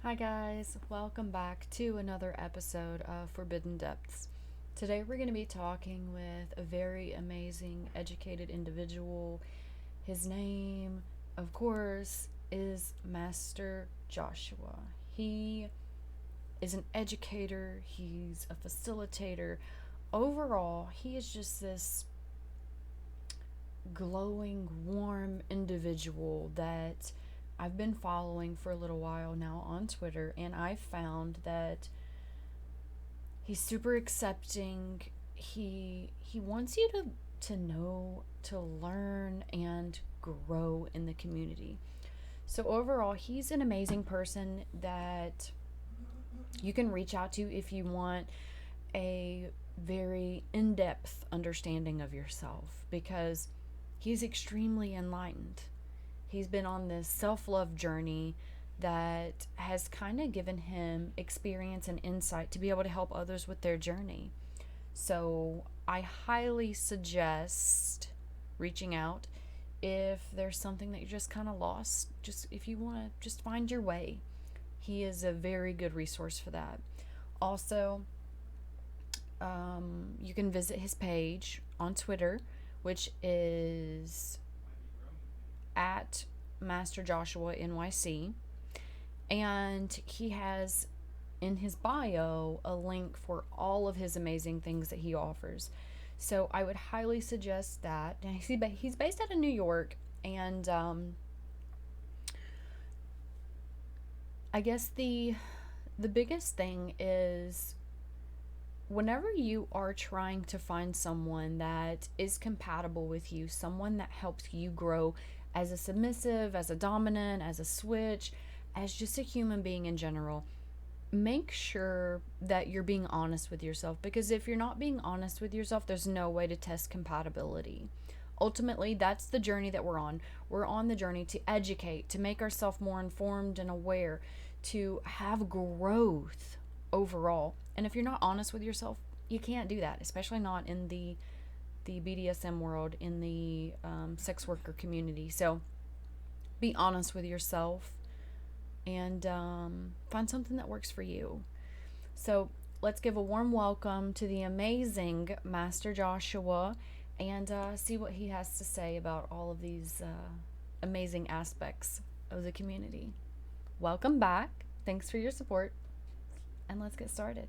Hi, guys. Welcome back to another episode of Forbidden Depths. Today, we're going to be talking with a very amazing, educated individual. His name, of course, is Master Joshua. He is an educator, he's a facilitator. Overall, he is just this glowing, warm individual that I've been following for a little while now on Twitter, and I've found that he's super accepting. He wants you to know, to learn and grow in the community. So overall, he's an amazing person that you can reach out to if you want a very in-depth understanding of yourself, because he's extremely enlightened. He's been on this self-love journey that has kind of given him experience and insight to be able to help others with their journey. So I highly suggest reaching out if there's something that you're just kind of lost. Just if you want to just find your way, he is a very good resource for that. Also, you can visit his page on Twitter, which is at Master Joshua NYC. And he has in his bio a link for all of his amazing things that he offers. So I would highly suggest that. And he's based out of New York, and I guess the biggest thing is whenever you are trying to find someone that is compatible with you, someone that helps you grow as a submissive, as a dominant, as a switch, as just a human being in general, make sure that you're being honest with yourself, because if you're not being honest with yourself, there's no way to test compatibility. Ultimately, that's the journey that we're on. We're on the journey to educate, to make ourselves more informed and aware, to have growth overall. And if you're not honest with yourself, you can't do that, especially not in the BDSM world, in the sex worker community. So be honest with yourself and find something that works for you. So let's give a warm welcome to the amazing Master Joshua and see what he has to say about all of these amazing aspects of the community. Welcome back. Thanks for your support. And let's get started.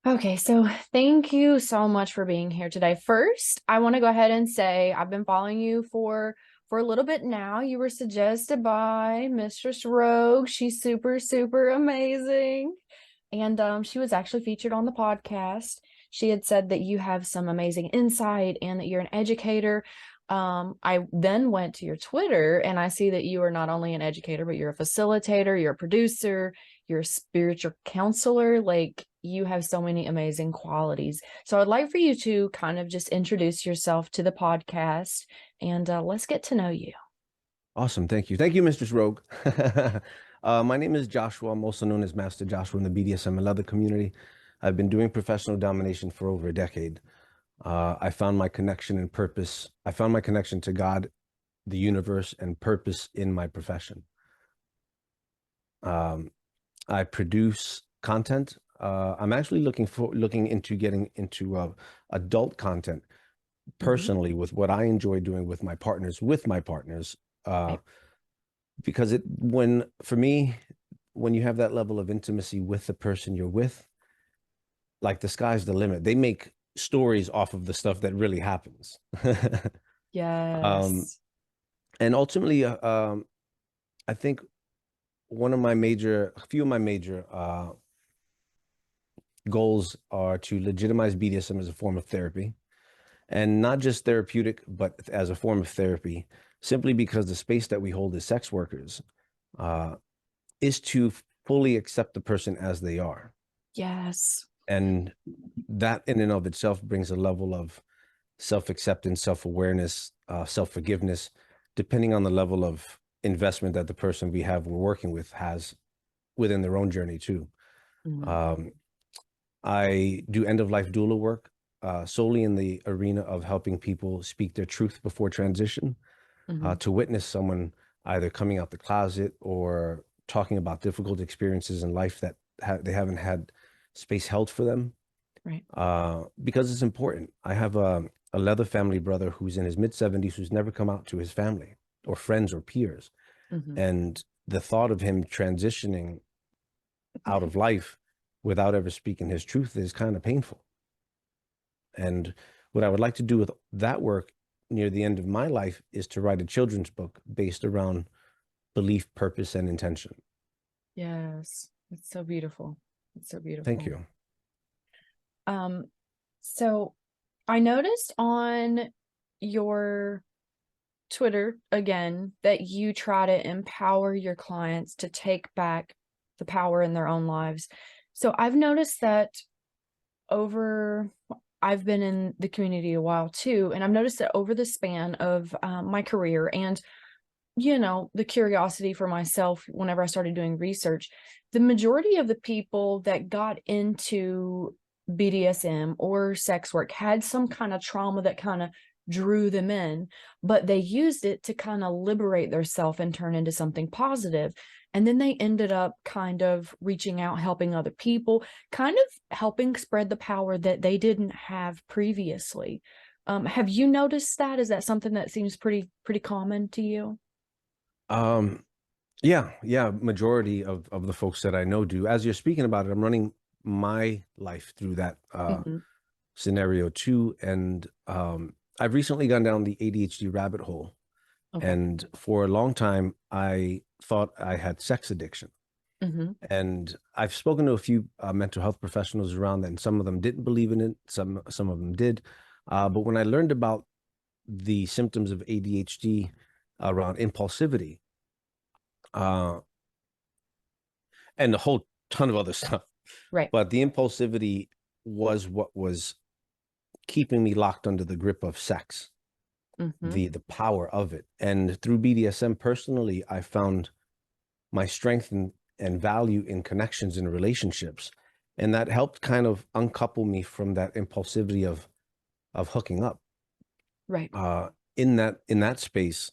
Okay, so thank you so much for being here today. First, I want to go ahead and say I've been following you for a little bit now. You were suggested by Mistress Rogue. She's super, super amazing. And she was actually featured on the podcast. She had said that you have some amazing insight and that you're an educator. I then went to your Twitter and I see that you are not only an educator, but you're a facilitator, you're a producer, you're a spiritual counselor. Like, you have so many amazing qualities. So I'd like for you to kind of just introduce yourself to the podcast and let's get to know you. Awesome. Thank you. Thank you, Mistress Rogue. My name is Joshua. I'm also known as Master Joshua in the BDSM and leather community. I've been doing professional domination for over a decade. I found my connection and purpose. I found my connection to God, the universe, and purpose in my profession. I produce content. I'm actually looking into getting into adult content personally with what I enjoy doing with my partners, Right. because for me, when you have that level of intimacy with the person you're with, like the sky's the limit. They make stories off of the stuff that really happens. Um, Yes. and ultimately, I think a few of my major goals are to legitimize BDSM as a form of therapy, and not just therapeutic, but as a form of therapy, simply because the space that we hold as sex workers uh, is to fully accept the person as they are. Yes. And that in and of itself brings a level of self-acceptance, self-awareness, self-forgiveness, depending on the level of investment that the person we're working with has within their own journey too. Mhm. Um, I do end-of-life doula work solely in the arena of helping people speak their truth before transition, Mhm. to witness someone either coming out the closet or talking about difficult experiences in life that they haven't had space held for them, Right. because it's important. I have a leather family brother who's in his mid 70s who's never come out to his family or friends or peers. Hmm. And the thought of him transitioning out of life without ever speaking his truth is kind of painful. And what I would like to do with that work near the end of my life is to write a children's book based around belief, purpose, and intention. Yes. It's so beautiful. It's so Thank beautiful. you. Um, so I noticed on your Twitter again that you try to empower your clients to take back the power in their own lives. So I've noticed that over I've been in the community a while too, and I've noticed that over the span of my career and the curiosity for myself whenever I started doing research, the majority of the people that got into BDSM or sex work had some kind of trauma that kind of drew them in, but they used it to kind of liberate themselves and turn into something positive. And then they ended up kind of reaching out, helping other people, kind of helping spread the power that they didn't have previously. Have you noticed that? Is that something that seems pretty common to you? Um, yeah. Majority of the folks that I know do. As you're speaking about it, I'm running my life through that Mhm. scenario too. And I've recently gone down the ADHD rabbit hole. Okay. And for a long time, I thought I had sex addiction. Mhm. And I've spoken to a few mental health professionals around that, and some of them didn't believe in it. Some of them did. But when I learned about the symptoms of ADHD around impulsivity, uh, and a whole ton of other stuff, Right. but the impulsivity was what was keeping me locked under the grip of sex, Mhm. the power of it. And through BDSM, personally, I found my strength and value in connections and relationships. And that helped kind of uncouple me from that impulsivity of hooking up. Right. Uh, in that space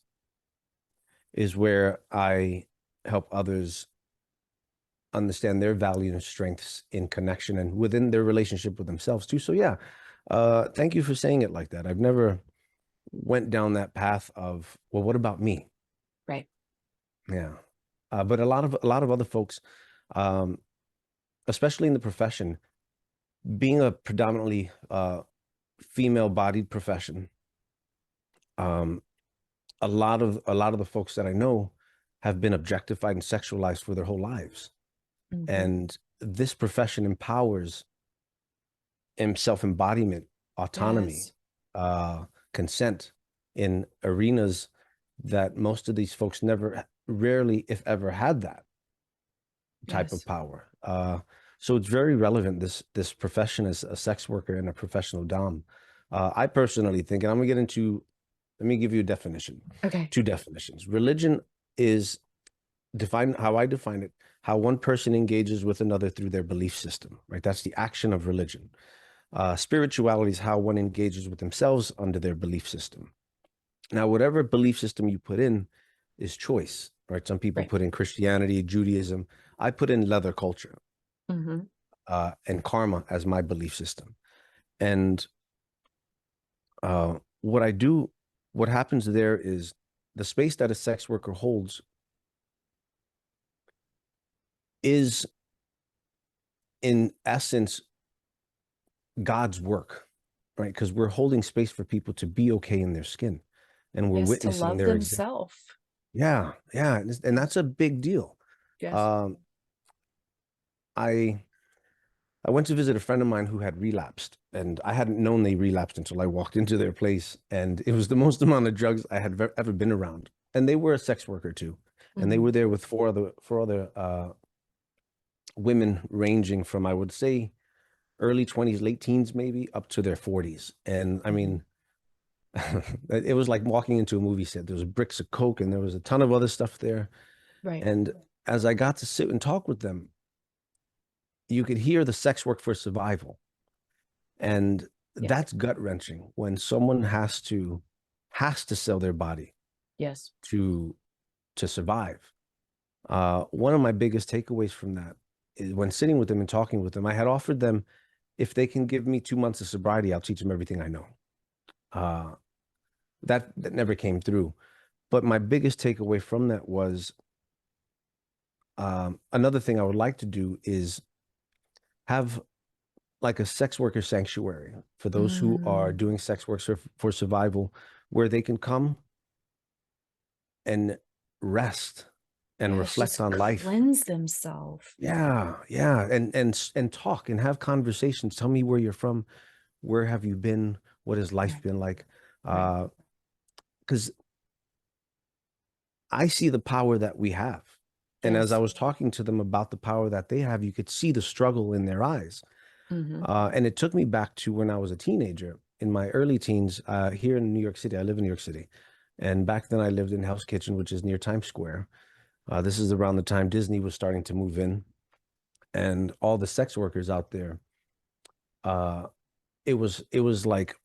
is where I help others understand their value and strengths in connection and within their relationship with themselves too. So yeah, thank you for saying it like that. I've never went down that path of, well, what about me? Right. Yeah. But a lot of other folks, um, especially in the profession, being a predominantly female-bodied profession, um, a lot of the folks that I know have been objectified and sexualized for their whole lives. Mhm. And this profession empowers self-embodiment, autonomy, Yes. uh, consent in arenas that most of these folks never, rarely, if ever, had that type of Yes. power. So it's very relevant, this profession as a sex worker and a professional dom. I personally think, and I'm gonna get into, let me give you a definition, Okay. two definitions. Religion is defined how I define it, how one person engages with another through their belief system, right? That's the action of religion. Spirituality is how one engages with themselves under their belief system. Now, whatever belief system you put in is choice, right? Some people Right. put in Christianity, Judaism. I put in leather culture Mhm. and karma as my belief system. And what I do, what happens there is the space that a sex worker holds is, in essence, God's work, right? Because we're holding space for people to be okay in their skin, and we're Yes, to witnessing love their existence. themselves. Yeah, yeah, and that's a big deal. Yes. Um, I I went to visit a friend of mine who had relapsed, and I hadn't known they relapsed until I walked into their place, and it was the most amount of drugs I had ever been around. And they were a sex worker too, and they Mhm. were there with four other women, ranging from, I would say, early 20s, late teens, maybe up to their 40s. And I Mhm. mean, it was like walking into a movie set. There was bricks of coke, and there was a ton of other stuff there. Right. And as I got to sit and talk with them, you could hear the sex work for survival. And Yeah. that's gut wrenching when someone has to sell their body Yes. to to survive. One of my biggest takeaways from that is when sitting with them and talking with them, I had offered them, if they can give me 2 months of sobriety, I'll teach them everything I know. Uh, that never came through. But my biggest takeaway from that was, another thing I would like to do is have like a sex worker sanctuary for those who are Mm. doing sex work for survival, where they can come and rest and Yes, reflect just on life. cleanse themselves. Yeah, yeah, and talk and have conversations. Tell me where you're from. Where have you been? What has life Right, been like? right. Because I see the power that we have. And as I Yes. was talking to them about the power that they have, you could see the struggle in their eyes. Mm-hmm. And it took me back to when I was a teenager, in my early teens, here in New York City. I live in New York City. And back then I lived in Hell's Kitchen, which is near Times Square. This is around the time Disney was starting to move in, and all the sex workers out there. Uh, it was like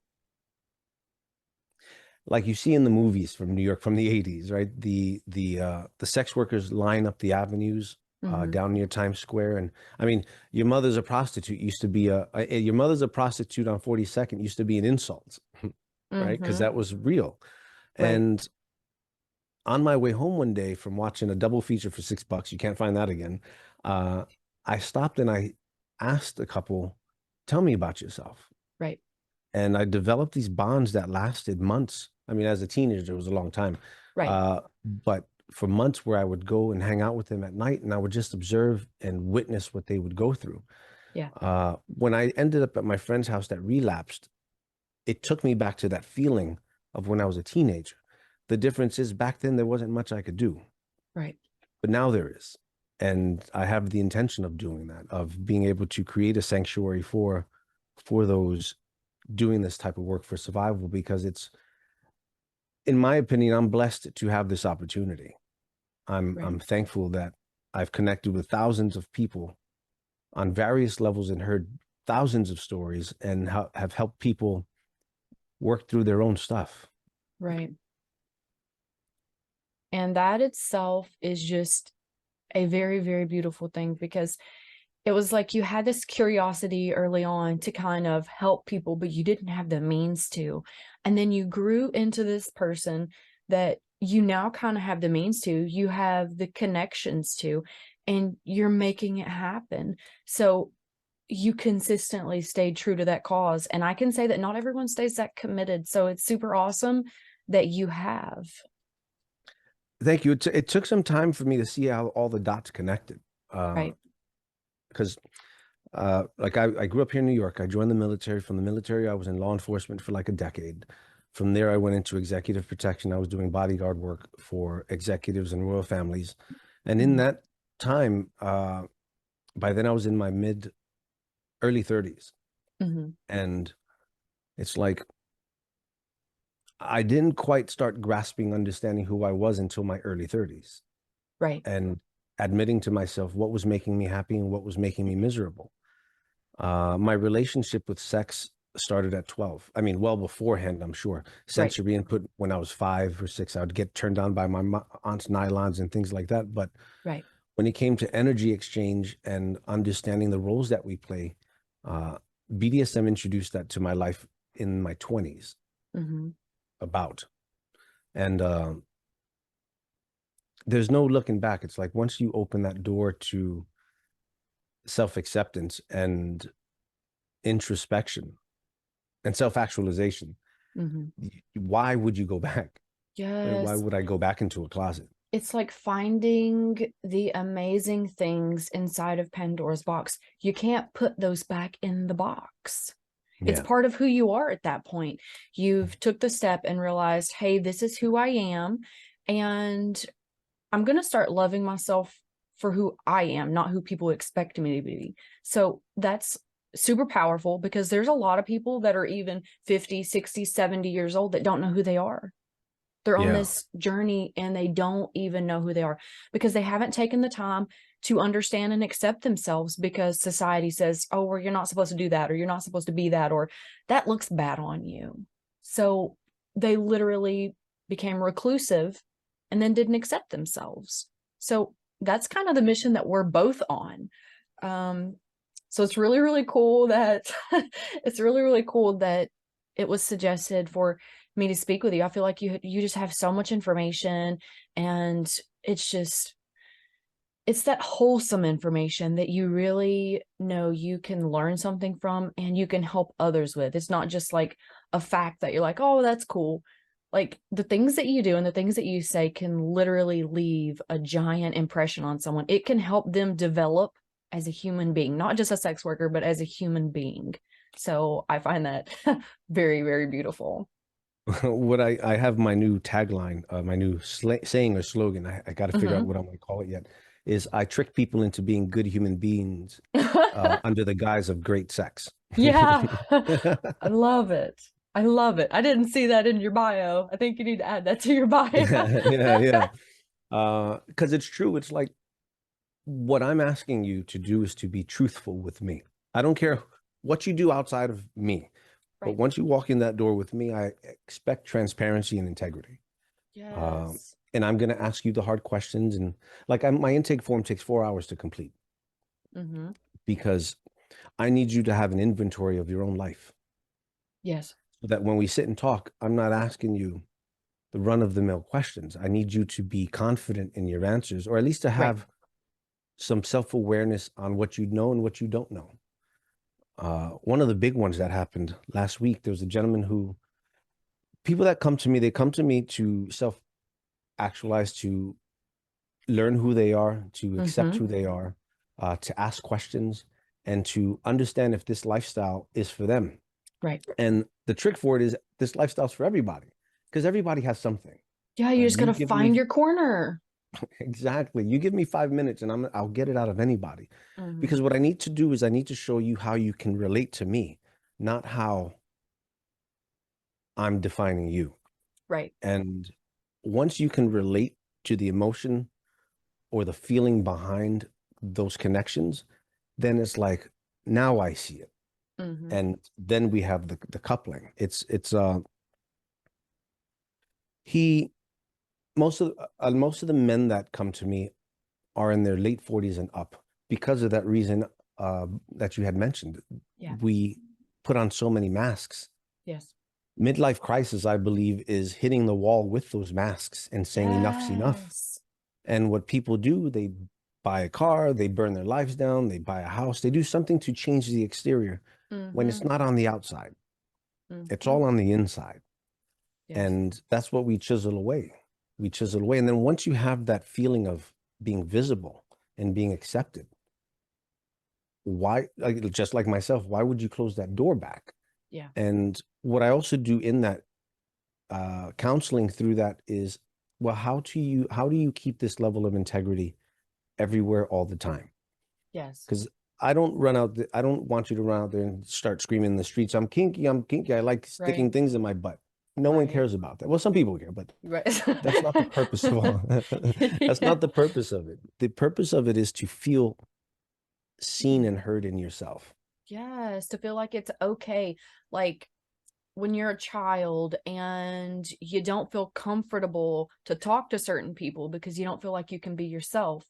you see in the movies from New York from the 80s, right? The sex workers line up the avenues Mm-hmm. down near Times Square. And I mean, your mother's a prostitute used to be your mother's a prostitute on 42nd used to be an insult, right? Because Mm-hmm. that was real. Right. And on my way home one day from watching a double feature for $6, you can't find that again. Uh, I stopped and I asked a couple, tell me about yourself. Right. And I developed these bonds that lasted months. I mean, as a teenager, it was a long time. Right. But for months where I would go and hang out with them at night and I would just observe and witness what they would go through. Yeah. When I ended up at my friend's house that relapsed, it took me back to that feeling of when I was a teenager. The difference is back then there wasn't much I could do, Right. but now there is. And I have the intention of doing that, of being able to create a sanctuary for those doing this type of work for survival, because it's, in my opinion, I'm blessed to have this opportunity. Right. I'm thankful that I've connected with thousands of people on various levels and heard thousands of stories and have helped people work through their own stuff. Right. And that itself is just a very, very beautiful thing, because it was like you had this curiosity early on to kind of help people, but you didn't have the means to. And then you grew into this person that you now kind of have the means to, you have the connections to, and you're making it happen. So you consistently stayed true to that cause. And I can say that not everyone stays that committed. So it's super awesome that you have. Thank you. It took some time for me to see how all the dots connected. Right. Because like I grew up here in New York. I joined the military. From the military, I was in law enforcement for like a decade. From there, I went into executive protection. I was doing bodyguard work for executives and royal families. And in Mhm. that time, by then I was in my early 30s. Mhm. And it's like I didn't quite start grasping understanding who I was until my early 30s, Right. and admitting to myself what was making me happy and what was making me miserable. My relationship with sex started at 12. I mean, well beforehand, I'm sure. Right. Sensory input when I was 5 or 6, I would get turned on by my aunt's nylons and things like that. But Right. when it came to energy exchange and understanding the roles that we play, uh, BDSM introduced that to my life in my 20s, Mhm. about. And there's no looking back. It's like once you open that door to self-acceptance and introspection and self-actualization, Mhm. why would you go back? Right? Why Yes. would I go back into a closet? It's like finding the amazing things inside of Pandora's box. You can't put those back in the box. It's Yeah. part of who you are at that point. You've took the step and realized, hey, this is who I am. And I'm going to start loving myself for who I am, not who people expect me to be. So that's super powerful, because there's a lot of people that are even 50, 60, 70 years old that don't know who they are. They're on Yeah. this journey and they don't even know who they are, because they haven't taken the time to understand and accept themselves, because society says, oh, well, you're not supposed to do that, or you're not supposed to be that, or that looks bad on you. So they literally became reclusive and then didn't accept themselves. So that's kind of the mission that we're both on. So it's really, really cool that it's really, really cool that it was suggested for me to speak with you. I feel like you just have so much information, and it's that wholesome information that you really know you can learn something from and you can help others with. It's not just like a fact that you're like, oh, that's cool. Like the things that you do and the things that you say can literally leave a giant impression on someone. It can help them develop as a human being, not just a sex worker, but as a human being. So I find that very, very beautiful. What I have my new tagline, my new saying or slogan. I got to figure out Hmm. what I'm going to call it yet. Is I trick people into being good human beings under the guise of great sex. Yeah, I love it. I love it. I didn't see that in your bio. I think you need to add that to your bio. Yeah, yeah. Because it's true. It's like what I'm asking you to do is to be truthful with me. I don't care Right, what you do outside of me, but right. once you walk in that door with me, I expect transparency and integrity. Um, Yes. and I'm going to ask you the hard questions. And like my intake form takes 4 hours to complete Hmm. because I need you to have an inventory of your own life Yes. so that when we sit and talk, I'm not asking you the run of the mill questions. I need you to be confident in your answers, or at least to Right. have some self awareness on what you know and what you don't know. One of the big ones that happened last week, there was a gentleman who, people that come to me, they come to me to self actualize, to learn who they are, to accept Hmm. who they are, to ask questions, and to understand if this lifestyle is for them. Right. And the trick for it is this lifestyle's for everybody because everybody has something. Yeah, you just You gotta give find me your corner. exactly, you give me 5 minutes and I'll get it out of anybody. Hmm. Because what I need to do is I need to show you how you can relate to me, not how I'm defining you. Right. And once you can relate to the emotion or the feeling behind those connections, then it's like, now I see it. Hmm. And then we have the coupling. It's he most of the men that come to me are in their late 40s and up because of that reason that you had mentioned. Yeah. We put on so many masks. Yes. Midlife crisis, I believe, is hitting the wall with those masks and saying enough's enough. Yes. And what people do, they buy a car, they burn their lives down, they buy a house, they do something to change the exterior when it's Hmm. not on the outside. It's Hmm. all on the inside. Yes. And that's what we chisel away. We chisel away. And then once you have that feeling of being visible and being accepted, why, like, just like myself, why would you close that door back? Yeah. And what I also do in that counseling through that is, well, how do you keep this level of integrity everywhere all the time? Yes. Because I don't want you to run out there and start screaming in the streets, I'm kinky, I'm kinky, I like Right. sticking things in my butt. No one Right. cares about that. Well, some people care, but Right. that's not the purpose of all. That's Yeah. not the purpose of it. The purpose of it is to feel seen and heard in yourself. Yes, to feel like it's okay. Like when you're a child and you don't feel comfortable to talk to certain people because you don't feel like you can be yourself.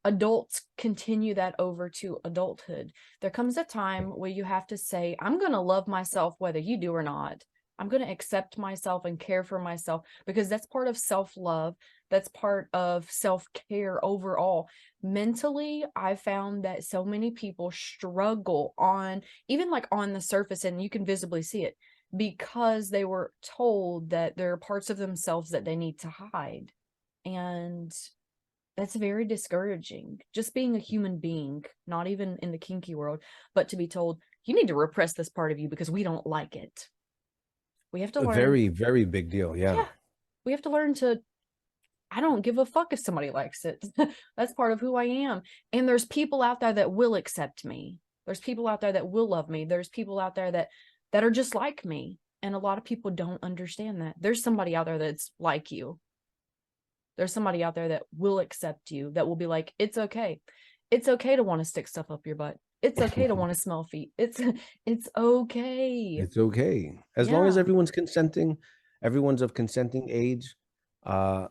Adults continue that over to adulthood. There comes a time where you have to say, I'm going to love myself whether you do or not. I'm going to accept myself and care for myself because that's part of self love. That's part of self care overall. Mentally, I found that so many people struggle on, even like on the surface, and you can visibly see it because they were told that there are parts of themselves that they need to hide. And that's very discouraging. Just being a human being, not even in the kinky world, but to be told, you need to repress this part of you because we don't like it. We have to A learn, very, very big deal. Yeah. yeah, we have to learn to, I don't give a fuck if somebody likes it. That's part of who I am. And there's people out there that will accept me. There's people out there that will love me. There's people out there that are just like me. And a lot of people don't understand that. There's somebody out there that's like you. There's somebody out there that will accept you, that will be like, it's okay. It's okay to want to stick stuff up your butt. It's okay to want to smell feet. It's okay. It's okay. As long as Yeah. everyone's consenting, everyone's of consenting age, uh,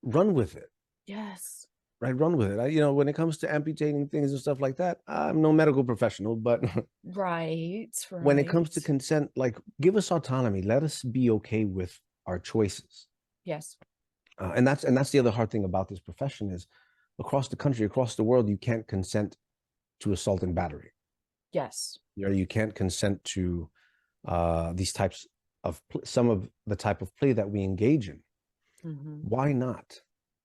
run with it, Yes. right? Run with it. You know, when it comes to amputating things and stuff like that, I'm no medical professional, but Right. when it comes Right. to consent, like, give us autonomy. Let us be okay with our choices. Yes. And that's the other hard thing about this profession is across the country, across the world, you can't consent to assault and battery. Yes. You know, you can't consent to these types of some of the type of play that we engage in. Mm-hmm. Why not?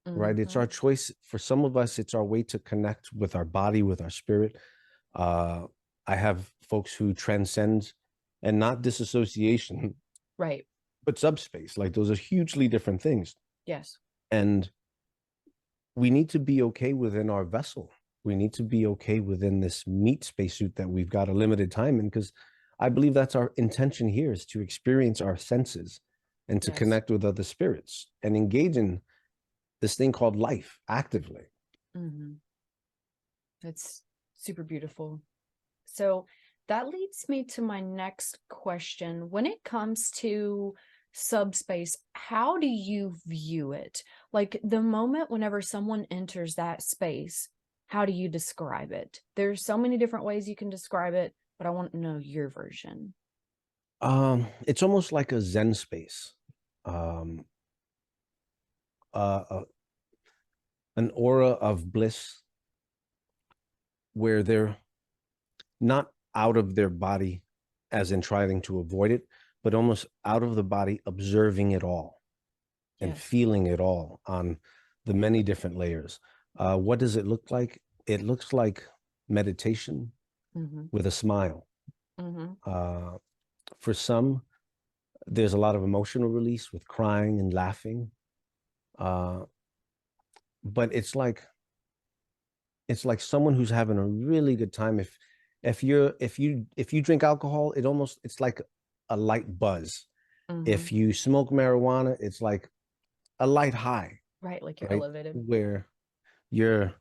Right? It's Mm-hmm. our choice. For some of us, it's our way to connect with our body, with our spirit. Uh, I have folks who transcend, and not disassociation, Right. but subspace. Like those are hugely different things. Yes. And we need to be okay within our vessel. We need to be okay within this meat spacesuit that we've got a limited time in, because I believe that's our intention here, is to experience our senses and to Yes. connect with other spirits and engage in this thing called life actively. Mm-hmm. That's super beautiful. So that leads me to my next question. When it comes to subspace, how do you view it? Like the moment whenever someone enters that space, how do you describe it? There's so many different ways you can describe it, but I want to know your version. It's almost like a Zen space, um, uh, uh, an aura of bliss where they're not out of their body, as in trying to avoid it, but almost out of the body, observing it all and Yes. feeling it all on the many different layers. What does it look like? It looks like meditation Mm-hmm. with a smile. Mm-hmm. Uh, for some, there's a lot of emotional release with crying and laughing. Uh, but it's like someone who's having a really good time. If you drink alcohol, it's like a light buzz. Mm-hmm. If you smoke marijuana, it's like a light high, Right, like you're right? elevated. Where you're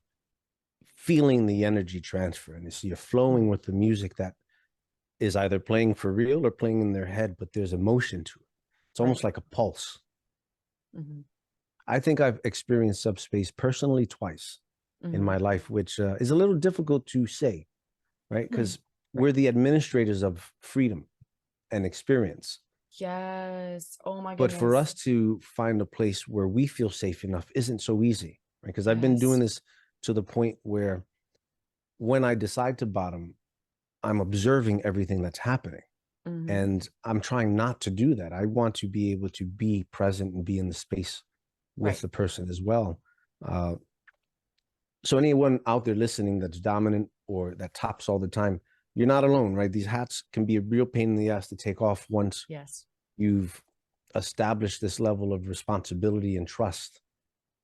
feeling the energy transfer, and you're Mm-hmm. flowing with the music that is either playing for real or playing in their head, but there's emotion to it. It's almost Right. like a pulse. Mm-hmm. I think I've experienced subspace personally twice in Mm-hmm. my life, which is a little difficult to say, right? Mm. Because Right. we're the administrators of freedom and experience. Yes. Oh my But for goodness. us to find a place where we feel safe enough isn't so easy, right? Because I've been doing Yes. this to the point where when I decide to bottom, I'm observing everything that's happening. Mm-hmm. And I'm trying not to do that. I want to be able to be present and be in the space with Right. the person as well. Uh, so anyone out there listening that's dominant or that tops all the time, you're not alone, right? These hats can be a real pain in the ass to take off once Yes. you've established this level of responsibility and trust.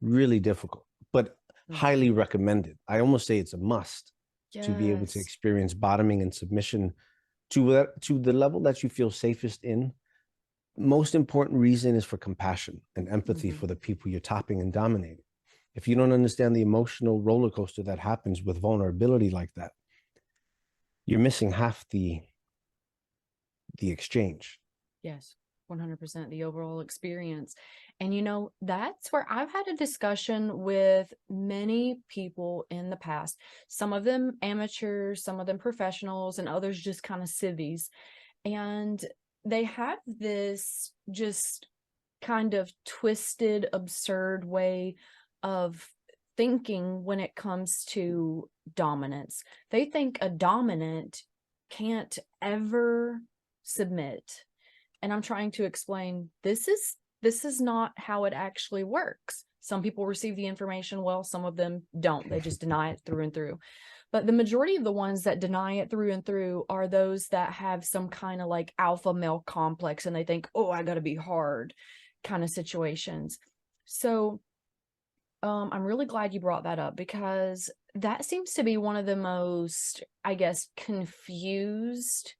Really difficult, but Mm-hmm. highly recommended. I almost say it's a must to be able to Yes. experience bottoming and submission to the level that you feel safest in. Most important reason is for compassion and empathy Mm-hmm. for the people you're topping and dominating. If you don't understand the emotional roller coaster that happens with vulnerability like that, you're missing half the exchange. Yes. 100% the overall experience. And that's where I've had a discussion with many people in the past. Some of them amateurs, some of them professionals, and others just kind of civvies. And they have this just kind of twisted, absurd way of thinking when it comes to dominance. They think a dominant can't ever submit. And I'm trying to explain this is not how it actually works. Some people receive the information well, some of them don't. They just deny it through and through. But the majority of the ones that deny it through and through are those that have some kind of like alpha male complex and they think, oh, I got to be hard kind of situations. So I'm really glad you brought that up because that seems to be one of the most, I guess, confused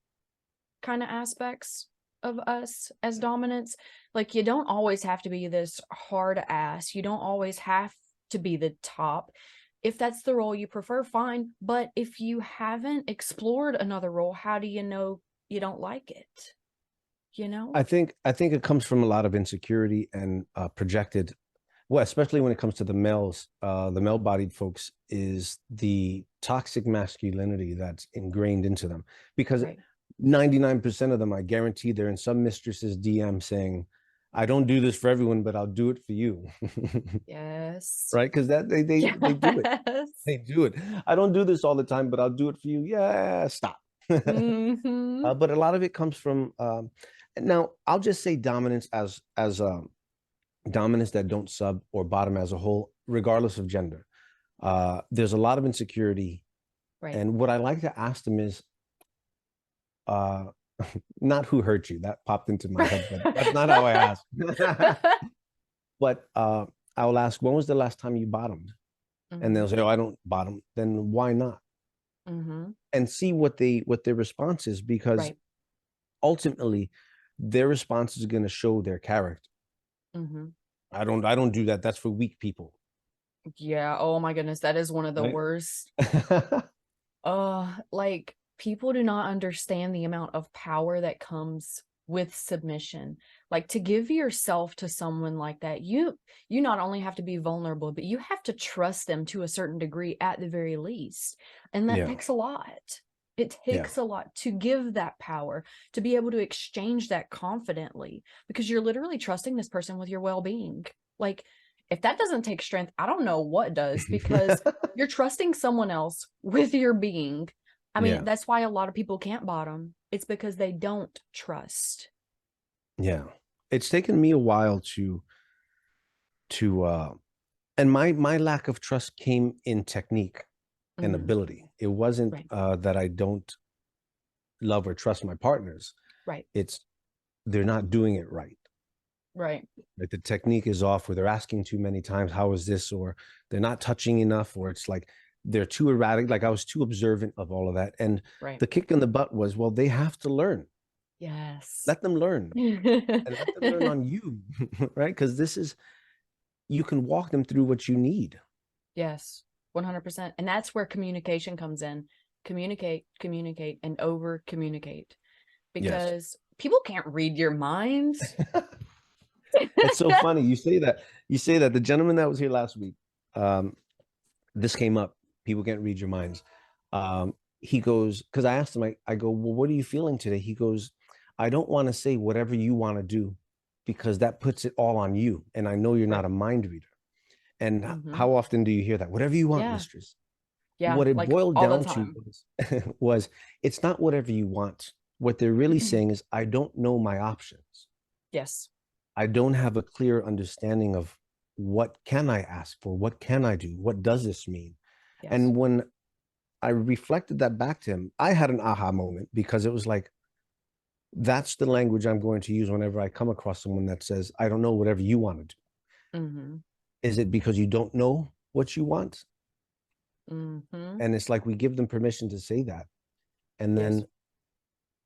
kind of aspects of us as dominants. Like, you don't always have to be this hard ass. You don't always have to be the top. If that's the role you prefer, fine. But if you haven't explored another role, how do you know you don't like it? You know? I think it comes from a lot of insecurity and projected well, especially when it comes to the males, the male-bodied folks, is the toxic masculinity that's ingrained into them. Because Right. 99% of them, I guarantee, they're in some mistress's DM saying, "I don't do this for everyone, but I'll do it for you." Yes. Right? Because that they do it. Yes. They do it. I don't do this all the time, but I'll do it for you. Yeah, stop. Mm-hmm. But a lot of it comes from now. I'll just say dominance as dominance that don't sub or bottom as a whole, regardless of gender. There's a lot of insecurity, Right. and what I like to ask them is, uh, not who hurt you. That popped into my head, but that's not how I ask. But I will ask, when was the last time you bottomed? And they'll Mm-hmm. say, "Oh, I don't bottom." Then why not? Mm-hmm. And see what their response is, because Right. ultimately their response is going to show their character. Mm-hmm. I don't do that. That's for weak people, Yeah. Oh my goodness. That is one of the right? worst. Like people do not understand the amount of power that comes with submission. Like to give yourself to someone like that, you not only have to be vulnerable, but you have to trust them to a certain degree at the very least. And that Yeah, takes a lot. It yeah, takes a lot to give that power, to be able to exchange that confidently, because you're literally trusting this person with your well-being. Like if that doesn't take strength, I don't know what does, because you're trusting someone else with your being. I mean, yeah, that's why a lot of people can't bottom. It's because they don't trust. yeah. It's taken me a while to and my lack of trust came in technique and Mm, ability. It wasn't right, that I don't love or trust my partners. right, It's they're not doing it right. right. Like the technique is off, or they're asking too many times, "How is this?" Or they're not touching enough, or it's like they're too erratic. Like I was too observant of all of that. And Right. the kick in the butt was, well, they have to learn. Yes. Let them learn, and let them learn on you, right? Because this is, you can walk them through what you need. Yes, 100%. And that's where communication comes in. Communicate, communicate, and over communicate, Yes. because people can't read your minds. It's so funny. You say that. You say that. The gentleman that was here last week, um, this came up. People can't read your minds. He goes, because I asked him, I go, well, what are you feeling today? He goes, I don't want to say whatever you want to do because that puts it all on you. And I know you're not Right. a mind reader. And Mm-hmm. how often do you hear that? Whatever you want, Yeah. mistress. Yeah. What it Like boiled all the down to time. was it's not whatever you want. What they're really saying is, I don't know my options. Yes. I don't have a clear understanding of what can I ask for? What can I do? What does this mean? Yes. And when I reflected that back to him, I had an aha moment, because it was like, that's the language I'm going to use whenever I come across someone that says, I don't know, whatever you want to do. Mm-hmm. Is it because you don't know what you want? Mm-hmm. And it's like we give them permission to say that. And Yes. then,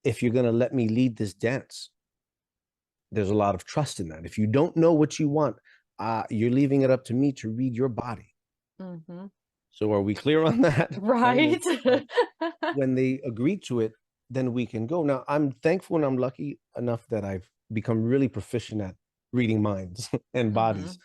if you're going to let me lead this dance, there's a lot of trust in that. If you don't know what you want, you're leaving it up to me to read your body. Mm-hmm. So are we clear on that? Right? And Right. when they agree to it, then we can go. Now, I'm thankful and I'm lucky enough that I've become really proficient at reading minds and Mm-hmm. bodies,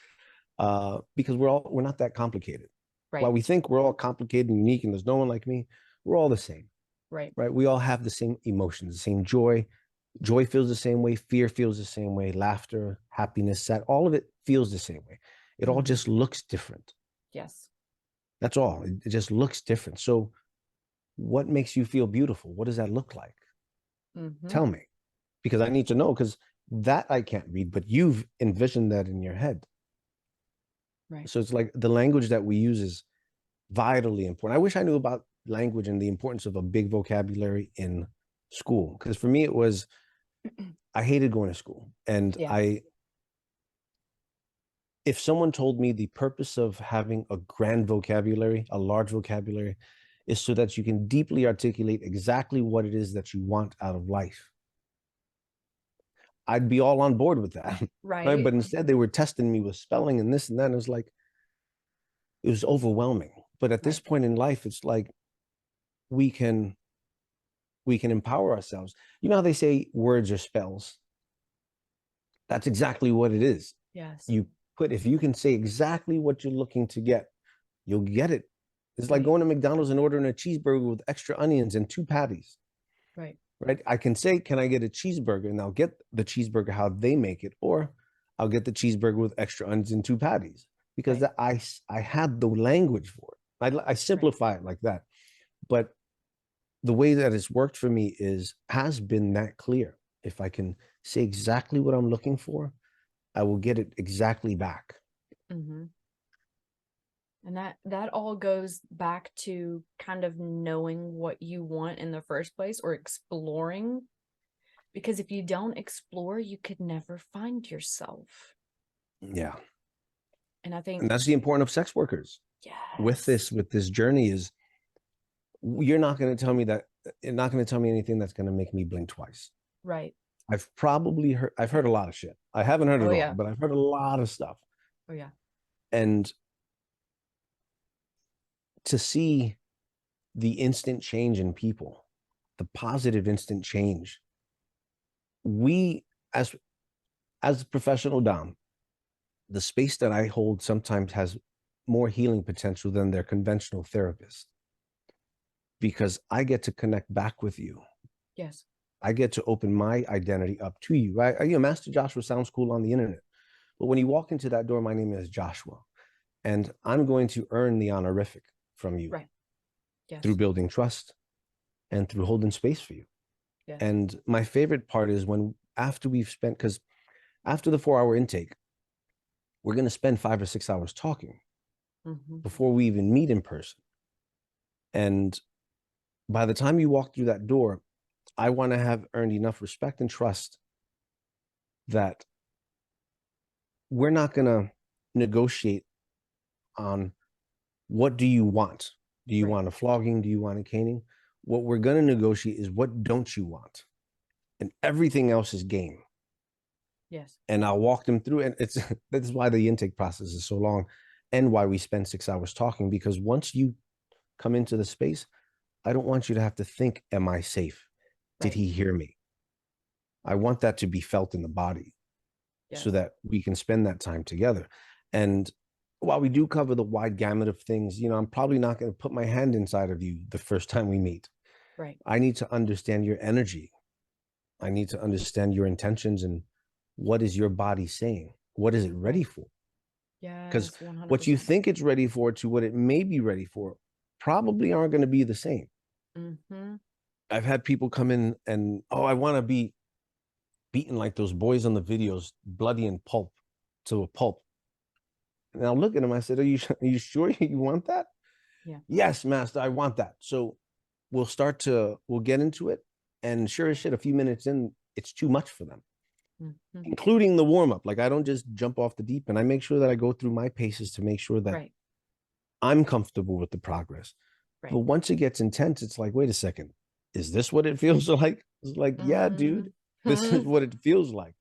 because we're not that complicated. While we Right. think we're all complicated and unique and there's no one like me, we're all the same, Right. right? We all have the same emotions, the same joy. Joy feels the same way. Fear feels the same way. Laughter, happiness, sad, all of it feels the same way. It all Mm-hmm. just looks different. Yes. That's all. It just looks different. So, what makes you feel beautiful? What does that look like? Mm-hmm. Tell me, because I need to know, because that I can't read, but you've envisioned that in your head. Right. So it's like the language that we use is vitally important. I wish I knew about language and the importance of a big vocabulary in school, because for me it was, I hated going to school. And Yeah. I if someone told me the purpose of having a grand vocabulary, a large vocabulary, is so that you can deeply articulate exactly what it is that you want out of life, I'd be all on board with that. Right. Right. But instead, they were testing me with spelling and this and that. And it was like, it was overwhelming. But at this Right. point in life, it's like we can we can empower ourselves. You know how they say words are spells? That's exactly what it is. Yes. You put, if you can say exactly what you're looking to get, you'll get it. It's like Right. going to McDonald's and ordering a cheeseburger with extra onions and 2 patties, Right. right? I can say, can I get a cheeseburger? And I'll get the cheeseburger how they make it, or I'll get the cheeseburger with extra onions and 2 patties, because Right. I had the language for it. I Right. simplify it like that. But the way that it's worked for me has been that clear. If I can say exactly what I'm looking for, I will get it exactly back. Mm-hmm. And that all goes back to kind of knowing what you want in the first place, or exploring. Because if you don't explore, you could never find yourself. Yeah. And I think, And that's the importance of sex workers with yes, this journey is, you're not going to tell me that, you're not going to tell me anything that's going to make me blink twice. right. I've heard a lot of shit. I haven't heard Oh, it all, yeah. but I've heard a lot of stuff. Oh, yeah. And to see the instant change in people, the positive instant change, we as a professional dom, the space that I hold sometimes has more healing potential than their conventional therapist, because I get to connect back with you. Yes. I get to open my identity up to you. Master Joshua sounds cool on the internet, but when you walk into that door, my name is Joshua, and I'm going to earn the honorific from you Right. through Yes. building trust and through holding space for you. Yes. And my favorite part is when, after we've spent, because after the 4 hour intake, we're going to spend 5 or 6 hours talking Mm-hmm. before we even meet in person. And by the time you walk through that door, I want to have earned enough respect and trust that we're not going to negotiate on what do you want. Do you Right. want a flogging? Do you want a caning? What we're going to negotiate is, what don't you want? And everything else is game. Yes. And I'll walk them through. And it's that's why the intake process is so long, and why we spend 6 hours talking, because once you come into the space, I don't want you to have to think, am I safe? Did Right. he hear me? I want that to be felt in the body, so Yes. that we can spend that time together. And while we do cover the wide gamut of things, I'm probably not going to put my hand inside of you the first time we meet. Right. I need to understand your energy. I need to understand your intentions, and what is your body saying? What is it ready Right. for? Because Yes. what you 100%. think it's ready for to what it may be ready for probably aren't going to be the same. Mm-hmm. I've had people come in and, oh, I want to be beaten like those boys on the videos, bloody and pulp to a pulp. And I'll look at him. I said, are you sure you want that? Yeah. Yes, master, I want that. So we'll get into it. And sure as shit, a few minutes in, it's too much for them, Mm-hmm. including the warm up. Like, I don't just jump off the deep end. I make sure that I go through my paces to make sure that Right. I'm comfortable with the progress. But Right. once it gets intense, it's like, wait a second, is this what it feels like? It's like, yeah, dude, this is Mm-hmm. what it feels like.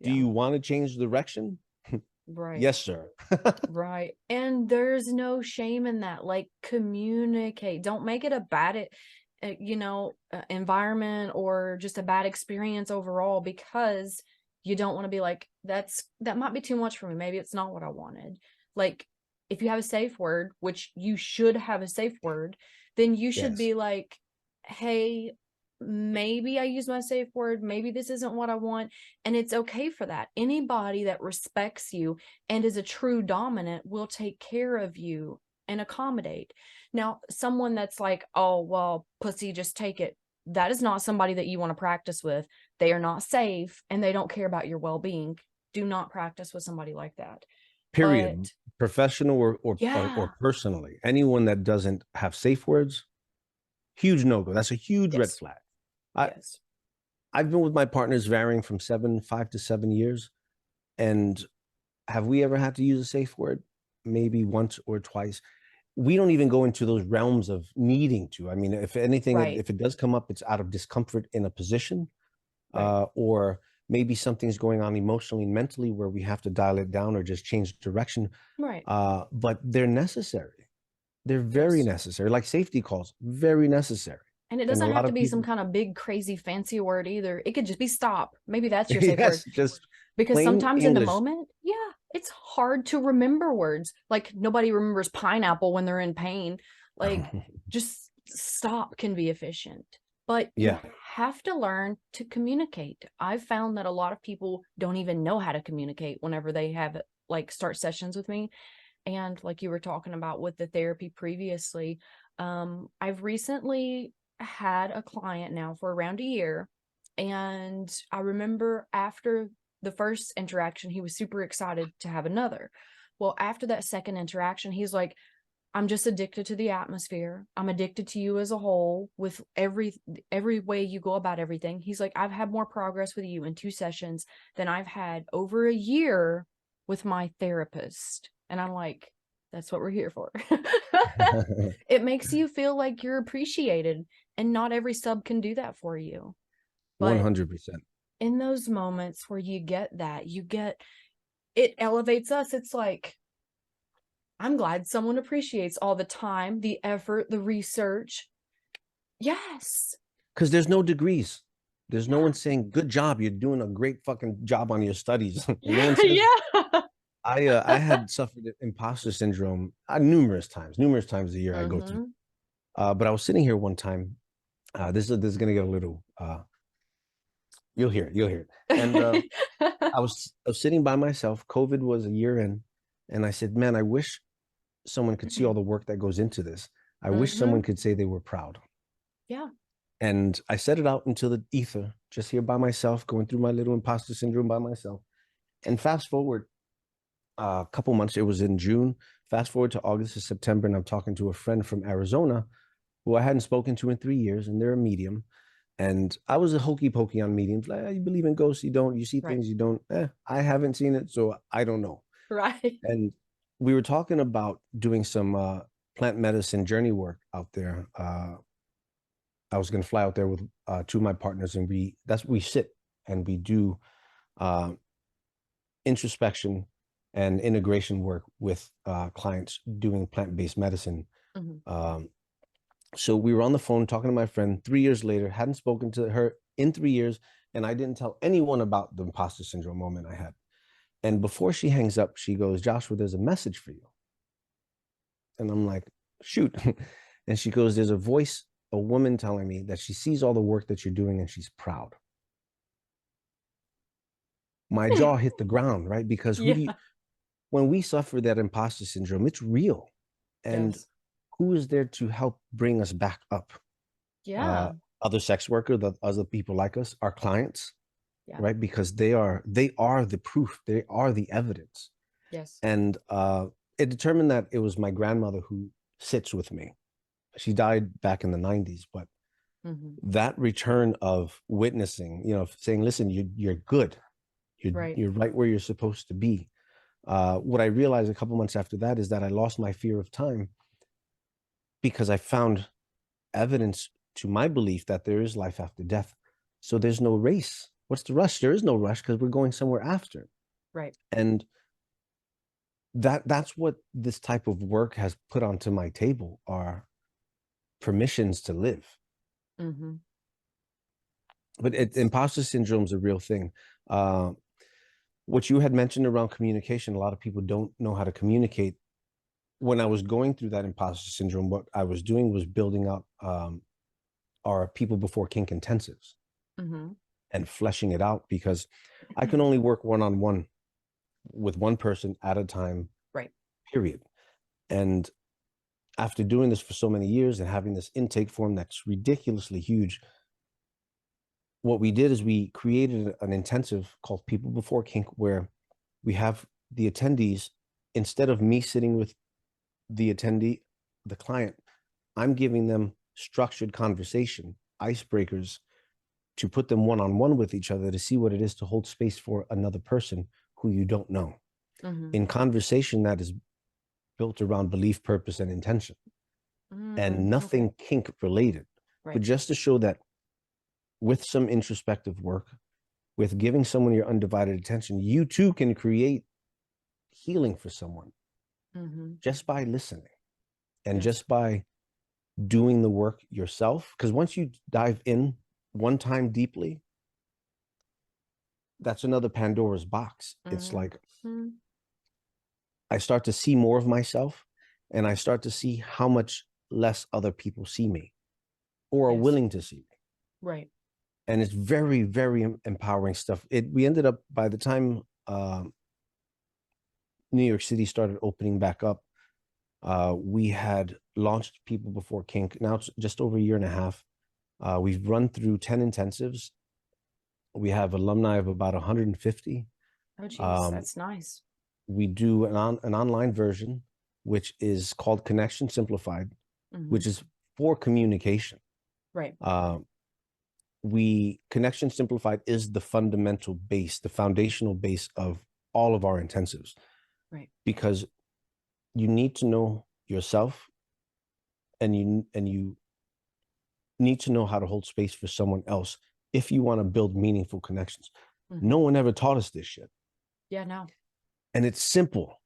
Do Yeah. you want to change direction? Right. Yes, sir. Right. And there's no shame in that. Like, communicate. Don't make it a bad, environment, or just a bad experience overall, because you don't want to be like, that might be too much for me. Maybe it's not what I wanted. Like, if you have a safe word, which you should have a safe word, then you should Yes. be like, hey, maybe I use my safe word. Maybe this isn't what I want. And it's okay for that. Anybody that respects you and is a true dominant will take care of you and accommodate. Now, someone that's like, oh, well, pussy, just take it. That is not somebody that you want to practice with. They are not safe, and they don't care about your well-being. Do not practice with somebody like that. Period. But Professional or yeah, personally, anyone that doesn't have safe words, huge no-go. That's a huge red yes, flag. I, yes, I've been with my partners varying from 5 to 7 years. And have we ever had to use a safe word? Maybe once or twice. We don't even go into those realms of needing to. I mean, if anything, right, if it does come up, it's out of discomfort in a position, right, or maybe something's going on emotionally and mentally where we have to dial it down or just change direction. right. But they're necessary. They're very Yes. necessary, like safety calls, very necessary. And it And a doesn't have lot to of be some people, kind of big, crazy, fancy word either. It could just be stop. Maybe that's your safe word. yes, just Because Plain sometimes in the English. moment, yeah, it's hard to remember words. Like nobody remembers pineapple when they're in pain. Like just stop can be efficient. But you Yeah, have to learn to communicate. I've found that a lot of people don't even know how to communicate whenever they have like start sessions with me. And like you were talking about with the therapy previously, I've recently had a client now for around a year. And I remember after the first interaction, he was super excited to have another. Well, after that second interaction, he's like, I'm just addicted to the atmosphere. I'm addicted to you as a whole with every way you go about everything. He's like, I've had more progress with you in 2 sessions than I've had over a year with my therapist. And I'm like, that's what we're here for. It makes you feel like you're appreciated, and not every sub can do that for you. But 100%. in those moments where you get that, you get it elevates us. It's like, I'm glad someone appreciates all the time, the effort, the research. Yes. Because there's no degrees. There's no Yeah. one saying, good job, you're doing a great fucking job on your studies. No Yeah. one says that. Yeah. I had suffered imposter syndrome numerous times a year I go through. Mm-hmm. But I was sitting here one time. This is gonna get a little. You'll hear it. And I was sitting by myself. COVID was a year in, and I said, "Man, I wish someone could see all the work that goes into this. I wish Mm-hmm. someone could say they were proud." Yeah. And I set it out into the ether, just here by myself, going through my little imposter syndrome by myself. And fast forward a couple months, it was in June. Fast forward to August or September, and I'm talking to a friend from Arizona who I hadn't spoken to in 3 years, and they're a medium. And I was a hokey pokey on mediums. Like, you believe in ghosts, you don't. You see Right. things, you don't. I haven't seen it, so I don't know. Right. And we were talking about doing some plant medicine journey work out there. I was going to fly out there with two of my partners, and we sit and we do uh, introspection and integration work with clients doing plant-based medicine. Mm-hmm. Um, so we were on the phone talking to my friend 3 years later, hadn't spoken to her in 3 years, and I didn't tell anyone about the imposter syndrome moment I had. And before she hangs up, she goes, Joshua, there's a message for you. And I'm like, shoot. And she goes, there's a voice, a woman telling me that she sees all the work that you're doing and she's proud. My jaw hit the ground, right? Because Yeah. when we suffer that imposter syndrome, it's real. And Yes. who is there to help bring us back up? Yeah. Uh, Other sex workers, the other people like us, our clients, Yeah. right? Because they are the proof, they are the evidence. Yes. And it determined that it was my grandmother who sits with me. She died back in the 90s, but Mm-hmm. that return of witnessing, saying, listen, you're good. You're, Right. you're right where you're supposed to be. What I realized a couple months after that is that I lost my fear of time because I found evidence to my belief that there is life after death. So there's no race. What's the rush? There is no rush because we're going somewhere after. Right. And that's what this type of work has put onto my table are permissions to live. Mm-hmm. But imposter syndrome is a real thing. Uh, what you had mentioned around communication, a lot of people don't know how to communicate. When I was going through that imposter syndrome, what I was doing was building up our people before kink intensives Mm-hmm. and fleshing it out because I can only work one on one with one person at a time, Right. period. And after doing this for so many years and having this intake form that's ridiculously huge, what we did is we created an intensive called People Before Kink, where we have the attendees, instead of me sitting with the attendee, the client, I'm giving them structured conversation, icebreakers to put them one on one with each other to see what it is to hold space for another person who you don't know Mm-hmm. in conversation that is built around belief, purpose, and intention, and Okay. nothing kink related, but Right. just to show that with some introspective work, with giving someone your undivided attention, you too can create healing for someone Mm-hmm. just by listening and Yes. just by doing the work yourself. Because once you dive in one time deeply, that's another Pandora's box. It's like Mm-hmm. I start to see more of myself, and I start to see how much less other people see me or are Yes. willing to see me. Right. And it's very, very empowering stuff. We ended up, by the time New York City started opening back up, we had launched People Before Kink. Now it's just over a year and a half. We've run through 10 intensives. We have alumni of about 150. Oh, geez, Um, that's nice. we do an online version, which is called Connection Simplified, Mm-hmm. which is for communication. Right. Uh, we Connection Simplified is the fundamental base, the foundational base of all of our intensives, Right. because you need to know yourself, and you need to know how to hold space for someone else if you want to build meaningful connections. Mm-hmm. No one ever taught us this shit. Yeah, no. And it's simple.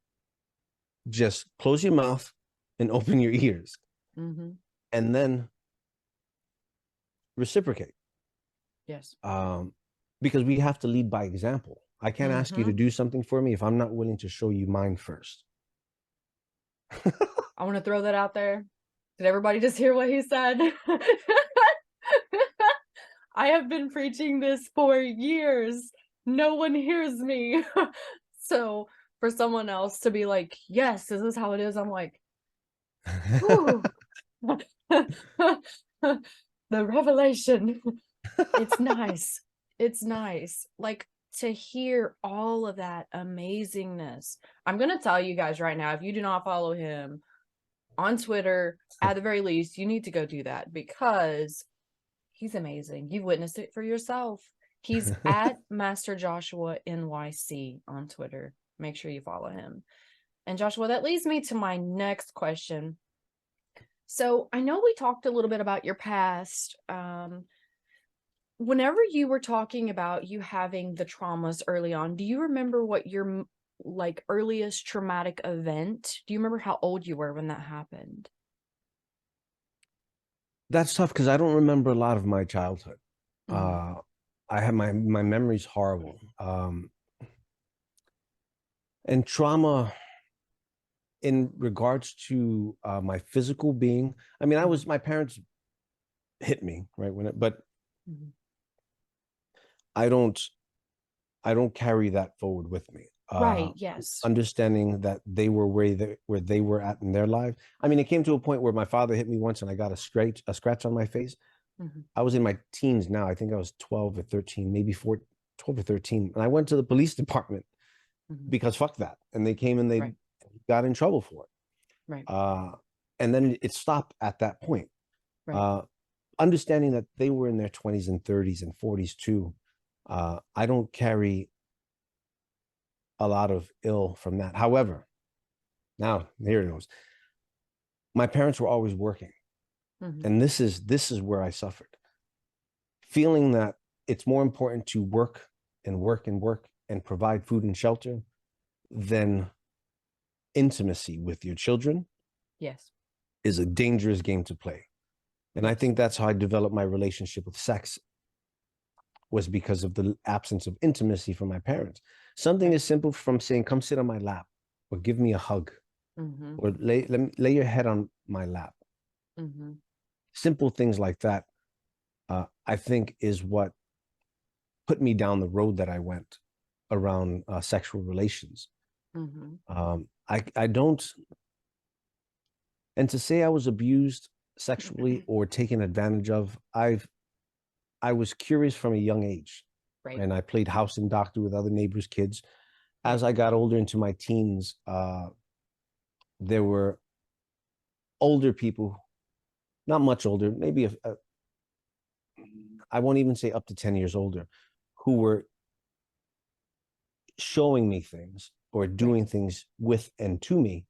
Just close your mouth and open your ears, Mm-hmm. and then reciprocate. Yes. Because we have to lead by example. I can't ask you Mm-hmm. to do something for me if I'm not willing to show you mine first. I want to throw that out there. Did everybody just hear what he said? I have been preaching this for years. No one hears me. So for someone else to be like, yes, this is how it is, I'm like, whew. The revelation. It's nice. It's nice. Like to hear all of that amazingness. I'm going to tell you guys right now, if you do not follow him on Twitter, at the very least, you need to go do that because he's amazing. You've witnessed it for yourself. He's at Master Joshua NYC on Twitter. Make sure you follow him. And Joshua, that leads me to my next question. So I know we talked a little bit about your past. Whenever you were talking about you having the traumas early on, do you remember what your like earliest traumatic event? Do you remember how old you were when that happened? That's tough because I don't remember a lot of my childhood. Mm, I have my memory's horrible. And trauma in regards to my physical being. I mean, my parents hit me right but mhm. I don't I don't carry that forward with me. Right, yes. Understanding that they were where they were at in their life. I mean, it came to a point where my father hit me once and I got a scratch on my face. Mhm, I was in my teens now. I think I was 12 or 13, maybe 12 or 13. And I went to the police department mhm. because fuck that. And they came and they Right, got in trouble for it. right, And then it stopped at that point. right. Uh, Understanding that they were in their 20s and 30s and 40s too. I don't carry a lot of ill from that. However, now here it goes. My parents were always working, Mhm. and this is where I suffered. Feeling that it's more important to work and work and work and provide food and shelter than intimacy with your children Yes, is a dangerous game to play. And I yes. think that's how I developed my relationship with sex, was because of the absence of intimacy from my parents. Something Right. as simple from saying, come sit on my lap, or give me a hug, Mhm, or lay your head on my lap. mhm, Simple things like that, I think, is what put me down the road that I went around sexual relations. mhm. I don't, and to say I was abused sexually or taken advantage of, I was curious from a young age, Right, and I played house and doctor with other neighbors' kids. As right. I got older into my teens, there were older people, not much older, maybe I won't even say up to 10 years older, who were showing me things or Right, doing things with and to me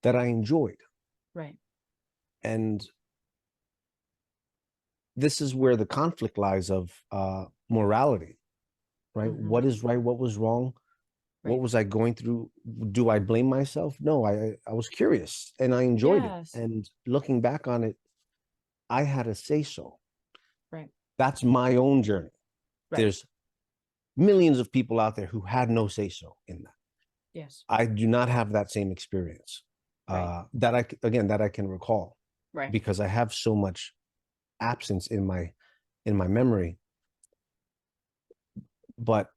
that I enjoyed. right. And this is where the conflict lies of morality, right? Mhm, What is right? What was wrong? What right. was I going through? Do I blame myself? No, I was curious and I enjoyed it. Yes. And looking back on it, I had a say so. Right, That's my own journey. right. There's millions of people out there who had no say so in that. Yes. I do not have that same experience Right. that I can recall, Right. because I have so much absence in my memory. But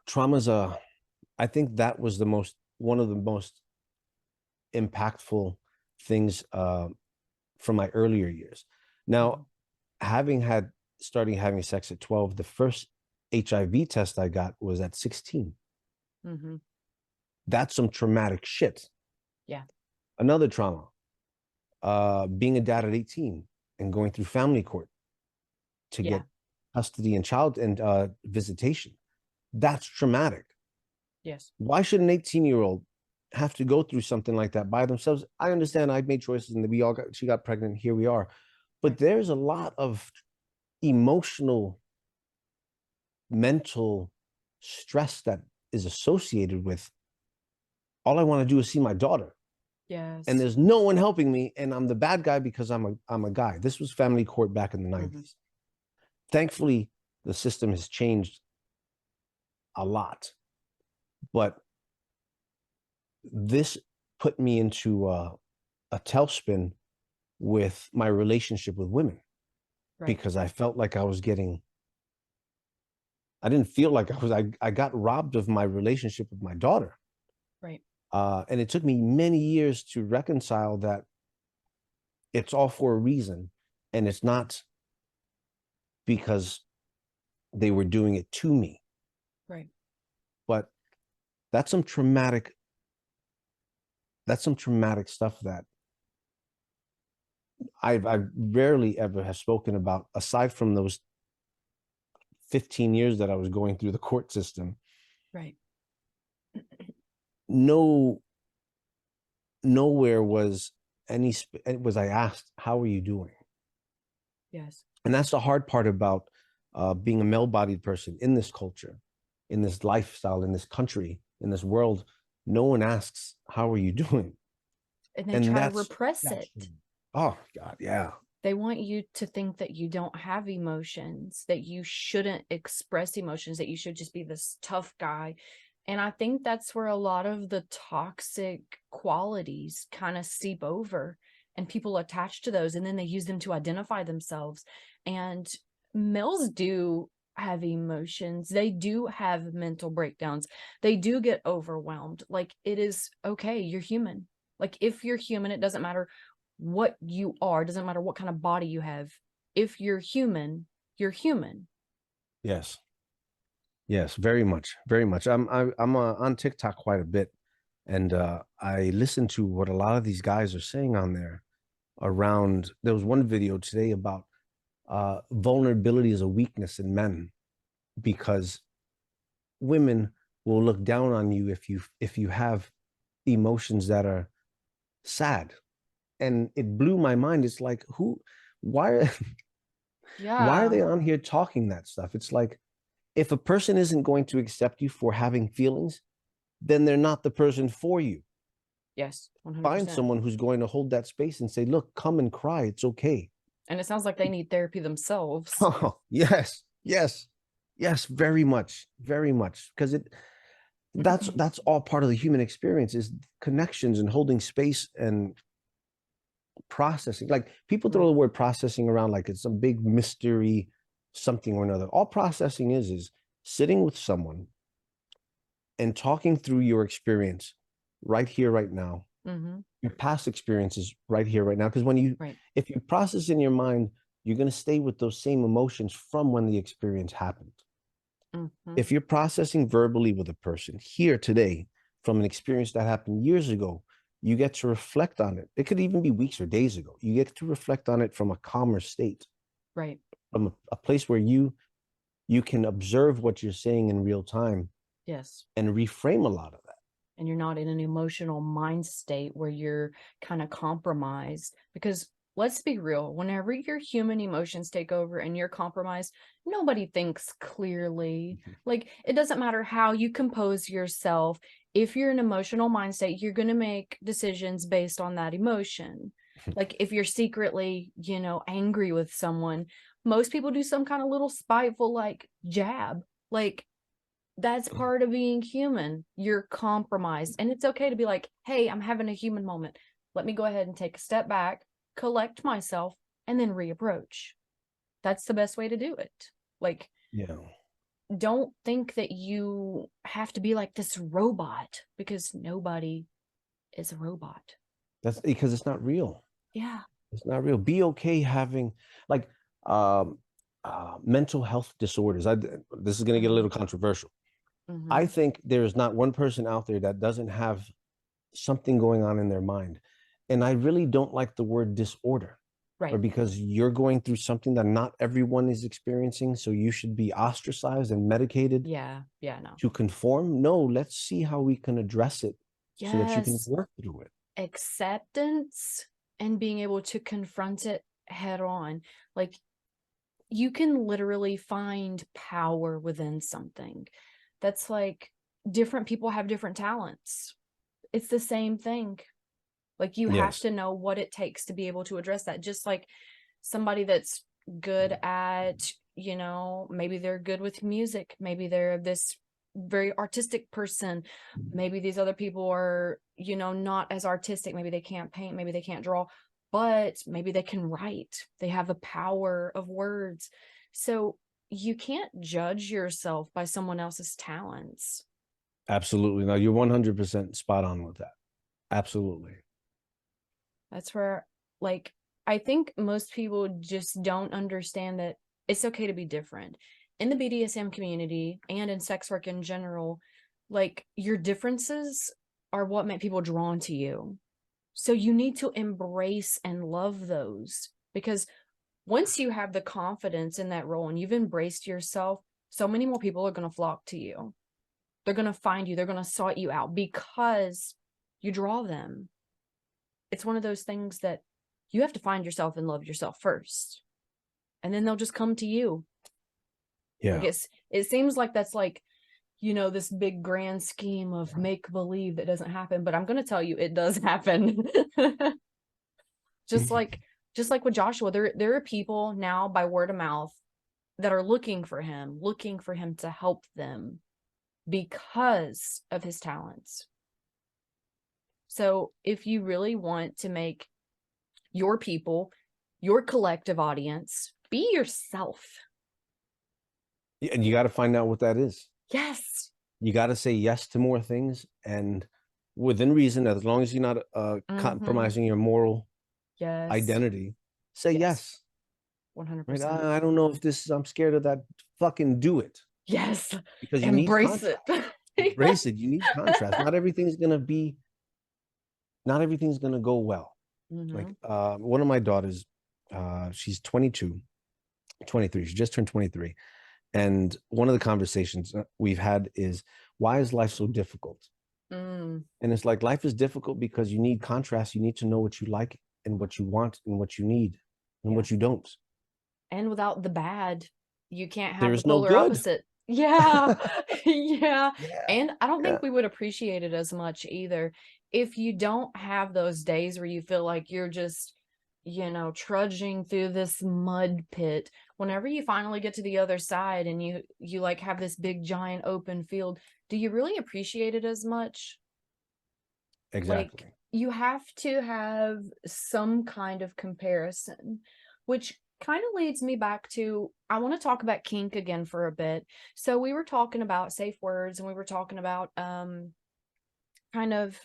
trauma's I think that was one of the most impactful things from my earlier years. Now, having starting having sex at 12, the first HIV test I got was at 16. Mm-hmm. That's some traumatic shit. Yeah. Another trauma, being a dad at 18 and going through family court to Yeah. get custody and child and visitation. That's traumatic. Yes. Why should an 18-year-old have to go through something like that by themselves? I understand I made choices and she got pregnant. Here we are. But there's a lot of emotional, mental stress that is associated with, all I want to do is see my daughter. Yes. And there's no one helping me, and I'm the bad guy because I'm a guy. This was family court back in the 90s. Thankfully, the system has changed a lot. But this put me into a tailspin with my relationship with women, because I felt like I didn't feel like I got robbed of my relationship with my daughter. Right. And it took me many years to reconcile that it's all for a reason, and it's not because they were doing it to me. Right. But that's some traumatic stuff that I rarely ever have spoken about, aside from those 15 years that I was going through the court system. Right. Nowhere was I asked, how are you doing? Yes. And that's the hard part about being a male-bodied person in this culture, in this lifestyle, in this country, in this world. No one asks, how are you doing? And they try to repress it. Oh God, yeah. They want you to think that you don't have emotions, that you shouldn't express emotions, that you should just be this tough guy. And I think that's where a lot of the toxic qualities kind of seep over, and people attach to those, and then they use them to identify themselves. And males do have emotions. They do have mental breakdowns. They do get overwhelmed. Like, it is okay. You're human. Like, if you're human, it doesn't matter what you are, doesn't matter what kind of body you have. If you're human, you're human. Yes. Yes, very much, very much. I'm on TikTok quite a bit, and I listen to what a lot of these guys are saying on there. There was one video today about vulnerability is a weakness in men, because women will look down on you if you have emotions that are sad. And it blew my mind. It's like, why why are they on here talking that stuff? It's like, if a person isn't going to accept you for having feelings, then they're not the person for you. Yes, 100%. Find someone who's going to hold that space and say, look, come and cry. It's okay. And it sounds like they need therapy themselves. Oh, yes, yes, yes, very much, very much. Because that's all part of the human experience, is connections and holding space and processing. Like, people throw the word processing around like it's some big mystery, something or another. All processing is sitting with someone and talking through your experience right here, right now. Your past experiences right here, right now. Because if you process in your mind, you're going to stay with those same emotions from when the experience happened. If you're processing verbally with a person here today from an experience that happened years ago, you get to reflect on it. It could even be weeks or days ago. You get to reflect on it from a calmer state. Right. From a place where you can observe what you're saying in real time. Yes. And reframe a lot of that. And you're not in an emotional mind state where you're kind of compromised. Because let's be real, whenever your human emotions take over and you're compromised, nobody thinks clearly. Like, it doesn't matter how you compose yourself. If you're in an emotional mind state, you're going to make decisions based on that emotion. Like, if you're secretly, angry with someone, Most people do some kind of little spiteful like jab. Like that's part of being human. You're compromised. And it's okay to be like, hey, I'm having a human moment. Let me go ahead and take a step back, collect myself, and then reapproach. That's the best way to do it. Like, Yeah. don't think that you have to be like this robot, because nobody is a robot. That's because it's not real. Yeah. It's not real. Be okay having like um mental health disorders. This is going to get a little controversial. I Mm-hmm. think there is not one person out there that doesn't have something going on in their mind. And I really don't like the word disorder, or Right. because you're going through something that not everyone is experiencing. So you should be ostracized and medicated Yeah. Yeah. No. to conform. No, let's see how we can address it so that you can Yes. work through it. Acceptance and being able to confront it head on. Like, you can literally find power within something. That's like different people have different talents. It's the same thing. Like, you have Yes. to know what it takes to be able to address that. Just like somebody that's good at, maybe they're good with music, maybe they're this very artistic person, maybe these other people are, not as artistic, maybe they can't paint, maybe they can't draw, but maybe they can write, they have the power of words. So you can't judge yourself by someone else's talents. Absolutely. No, you're 100% spot on with that. Absolutely. That's where, like, I think most people just don't understand that it's okay to be different. In the BDSM community and in sex work in general, like, your differences are what make people drawn to you. So you need to embrace and love those, because once you have the confidence in that role and you've embraced yourself, so many more people are going to flock to you. They're going to find you, they're going to sought you out because you draw them. It's one of those things that you have to find yourself and love yourself first, and then they'll just come to you. Like, Yeah. it seems like that's like, this big grand scheme of make believe that doesn't happen, but I'm going to tell you it does happen. just like just like with Joshua, there are people now by word of mouth that are looking for him to help them because of his talents. So if you really want to make your people, your collective audience, be yourself. And you got to find out what that is. Yes. You got to say yes to more things, and within reason, as long as you're not Mm-hmm. compromising your moral Yes. identity, say Yes. yes. Right? 100%. I don't know if this I'm scared of that. Fucking do it, Yes. because you need Embrace contrast. it. Embrace it. You need contrast. Not everything's gonna go well. Mm-hmm. Like one of my daughters, she's 22, 23. She just turned 23. And one of the conversations we've had is, why is life so difficult? Mm, And it's like, life is difficult because you need contrast. You need to know what you like and what you want and what you need and yeah. what you don't. And without the bad, you can't There have the is no polar good. opposite. Yeah. Yeah. Yeah. And I don't Yeah. think we would appreciate it as much either if you don't have those days where you feel like you're just, trudging through this mud pit. Whenever you finally get to the other side and you like have this big giant open field, do you really appreciate it as much? Like, Exactly. you have to have some kind of comparison, which kind of leads me back to, I want to talk about kink again for a bit. So we were talking about safe words, and we were talking about kind of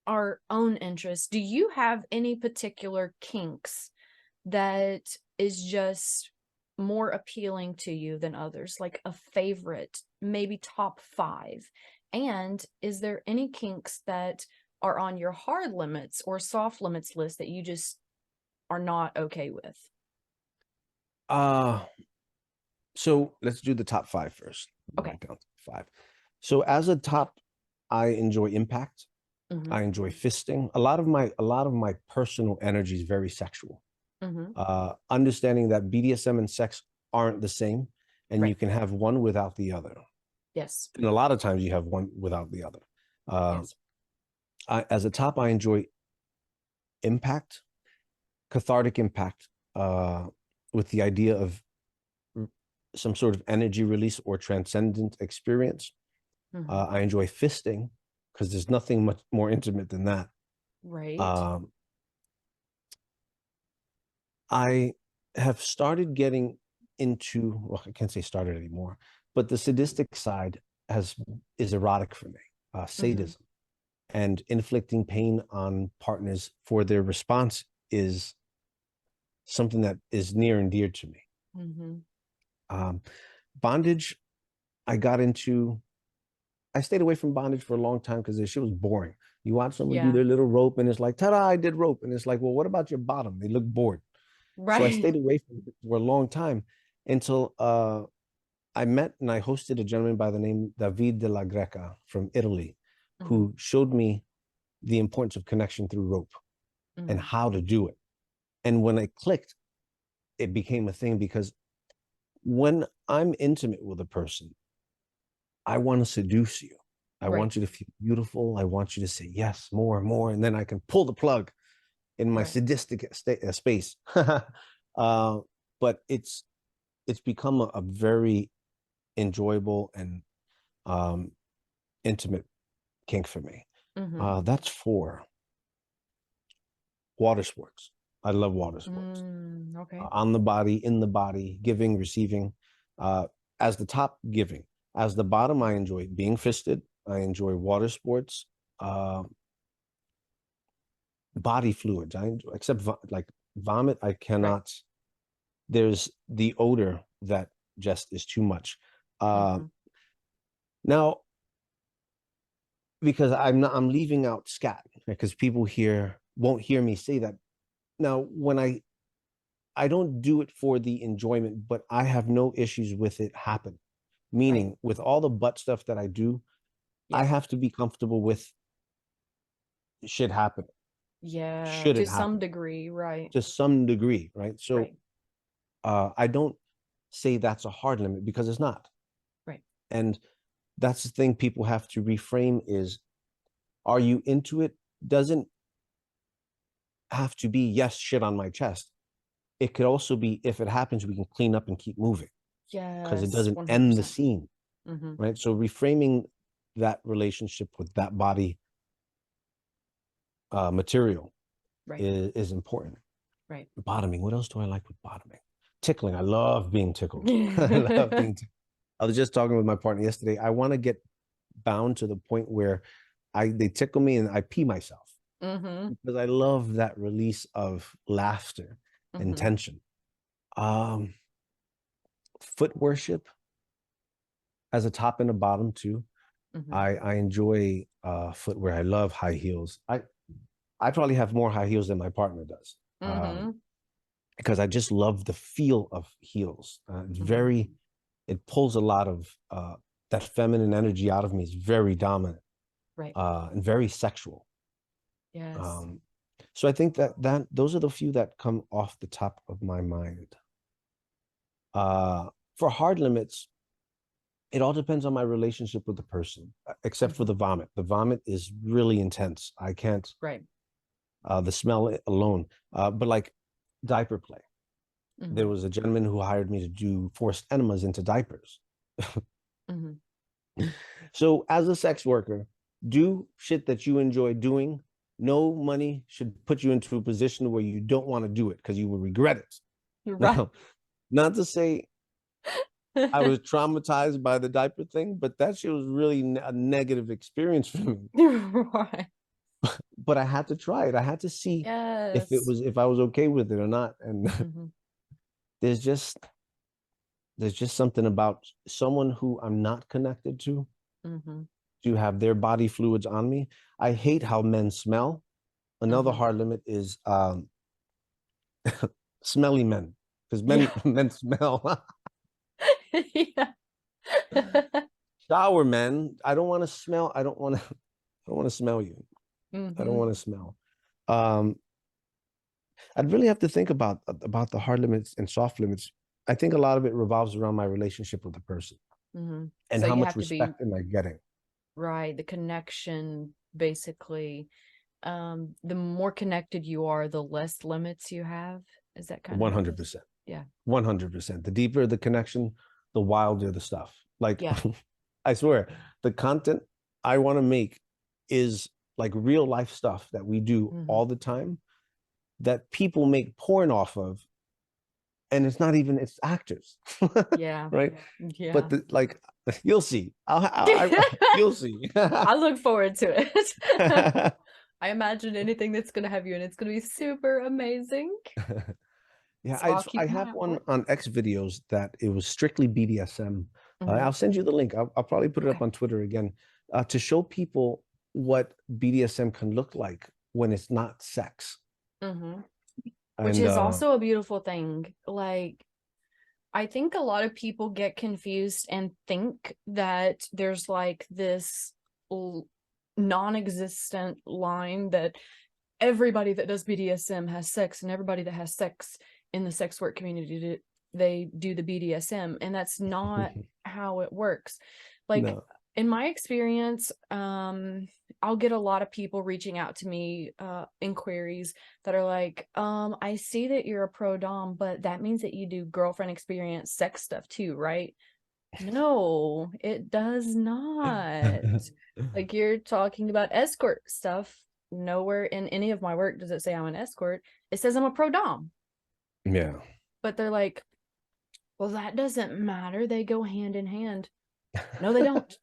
our own interests. Do you have any particular kinks that is just more appealing to you than others, like a favorite, maybe top 5? And is there any kinks that are on your hard limits or soft limits list that you just are not okay with? Uh so let's do the top five first. Okay. Right down to five. So as a top, I enjoy impact. Mm-hmm. I enjoy fisting. A lot of my personal energy is very sexual. Mm-hmm. Understanding that BDSM and sex aren't the same, and Right. you can have one without the other. Yes. And a lot of times you have one without the other. Uh, Yes. as a top, I enjoy impact, cathartic impact, with the idea of some sort of energy release or transcendent experience. Mm-hmm. I enjoy fisting because there's nothing much more intimate than that. Right. Um, I have started getting into, well, I can't say started anymore, but the sadistic side has is erotic for me. Mm-hmm. Sadism and inflicting pain on partners for their response is something that is near and dear to me. Mm-hmm. Um, Bondage, I got into, I stayed away from bondage for a long time because this shit was boring. You watch someone do Yeah. their little rope and it's like, ta-da, I did rope. And it's like, well, what about your bottom? They look bored. So I Right. stayed away from it for a long time until I met and I hosted a gentleman by the name David de la Greca from Italy, Mm-hmm. who showed me the importance of connection through rope and Mm-hmm. how to do it. And when I clicked, it became a thing because when I'm intimate with a person, I want to seduce you. I Right. want you to feel beautiful. I want you to say yes, more and more. And then I can pull the plug in my Right. sadistic space. But it's become a very enjoyable and um, intimate kink for me. Mm-hmm. That's for water sports. I love water sports. Okay. On the body, in the body, giving, receiving. Uh, as the top, giving. As the bottom, I enjoy being fisted. I enjoy water sports. Uh, Body fluids. I enjoy, except like vomit. I Right. cannot. There's the odor that just is too much. Uh, Mm-hmm. Now, because I'm leaving out scat because people here won't hear me say that. Now, when I don't do it for the enjoyment, but I have no issues with it happen. Right. Meaning, with all the butt stuff that I do, I Yeah. have to be comfortable with shit happening. Yeah. Should To it some happen degree. Right. to some degree, right? So Right. I don't say that's a hard limit because it's not. Right. And that's the thing people have to reframe is, are you into it? Doesn't have to be, yes, shit on my chest. It could also be, if it happens, we can clean up and keep moving because it Yes. doesn't end the 100%. scene, Mm-hmm. right? So reframing that relationship with that body material Right. is important. Right. Bottoming. What else do I like with bottoming? Tickling. I love being tickled. I love being tickled. I was just talking with my partner yesterday. I want to get bound to the point where they tickle me and I pee myself Mm-hmm. because I love that release of laughter and Mm-hmm. tension. Um, Foot worship as a top and a bottom too. Mm-hmm. I enjoy footwear. I love high heels. I probably have more high heels than my partner does. Mm-hmm. Because I just love the feel of heels. It's Mm-hmm. very, it pulls a lot of that feminine energy out of me. It's very dominant Right. and very sexual. Yes. Um, so I think that those are the few that come off the top of my mind. For hard limits, it all depends on my relationship with the person, except for Mm-hmm. the vomit. The vomit is really intense. I can't, Right. the smell alone. But like diaper play, there Mm-hmm. was a gentleman who hired me to do forced enemas into diapers. Mm-hmm. So, as a sex worker, do shit that you enjoy doing. No money should put you into a position where you don't want to do it because you will regret it. Right. Now, not to say I was traumatized by the diaper thing, but that shit was really a negative experience for me. Right. But I had to try it. I had to see Yes. if I was okay with it or not. And Mm-hmm. there's just there's just something about someone who I'm not connected Mm-hmm. to have their body fluids on me. I hate how men smell. Another Mm-hmm. hard limit is smelly men because men Yeah. men smell. Yeah. Shower men. I don't want to smell. I don't want to. I don't want to smell you. I don't Mm-hmm. want to smell. Um, I'd really have to think about the hard limits and soft limits. I think a lot of it revolves around my relationship with the person Mm-hmm. and So how you much have to be respect am I getting. right, the connection basically. The more connected you are, the less limits you have. Is that kind of how it is? 100%. Yeah. 100%. The deeper the connection, the wilder the stuff. Like, Yeah. I swear, the content I want to make is like real life stuff that we do Hmm. all the time that people make porn off of, and it's not even it's actors, Yeah. right? But Yeah. like, you'll see. You'll see. I look forward to it. I imagine anything that's going to have you, and it's going to be super amazing. Yeah, So I'll I keep an eye have out for one it. on X videos that it was strictly BDSM. Hmm. I'll send you the link. I'll probably put it up Okay. on Twitter again, to show people what BDSM can look like when it's not sex. Hmm. Which And is also a beautiful thing. Like, I think a lot of people get confused and think that there's like this non-existent line that everybody that does BDSM has sex, and everybody that has sex in the sex work community, they do the BDSM, and that's not how it works. Like, no, in my experience, I'll get a lot of people reaching out to me, inquiries that are like, I see that you're a pro dom, but that means that you do girlfriend experience sex stuff too, right? No, it does not. Like, you're talking about escort stuff. Nowhere in any of my work does it say I'm an escort. It says I'm a pro dom. yeah, But they're like, well, that doesn't matter. They go hand in hand. No, they don't.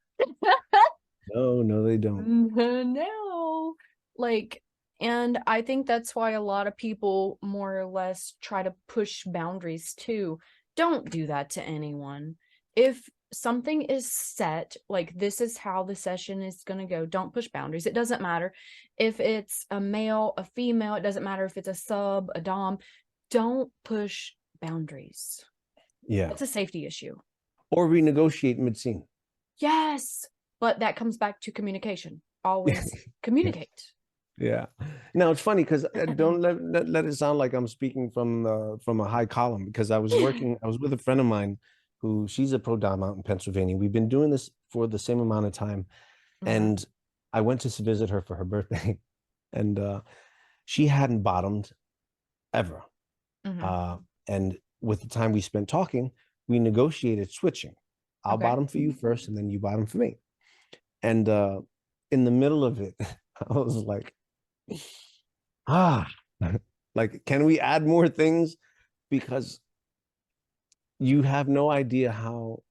no, they don't. No. Like, and I think that's why a lot of people more or less try to push boundaries too. Don't do that to anyone. If something is set, like this is how the session is going to go, don't push boundaries. It doesn't matter if it's a male, a female, it doesn't matter if it's a sub, a dom. Don't push boundaries. Yeah, That's a safety issue. or renegotiate mid-scene. Yes, but that comes back to communication. Always communicate. Yeah. Now it's funny because don't let it sound like I'm speaking from a high column, because I was with a friend of mine who she's a pro dom out in Pennsylvania. We've been doing this for the same amount of time, Okay. and I went to visit her for her birthday, and she hadn't bottomed ever. Hmm. Uh, and with the time we spent talking, we negotiated switching. I'll Okay. bottom for you first, and then you bottom for me. And in the middle of it, I was like, ah, like, can we add more things? Because you have no idea how,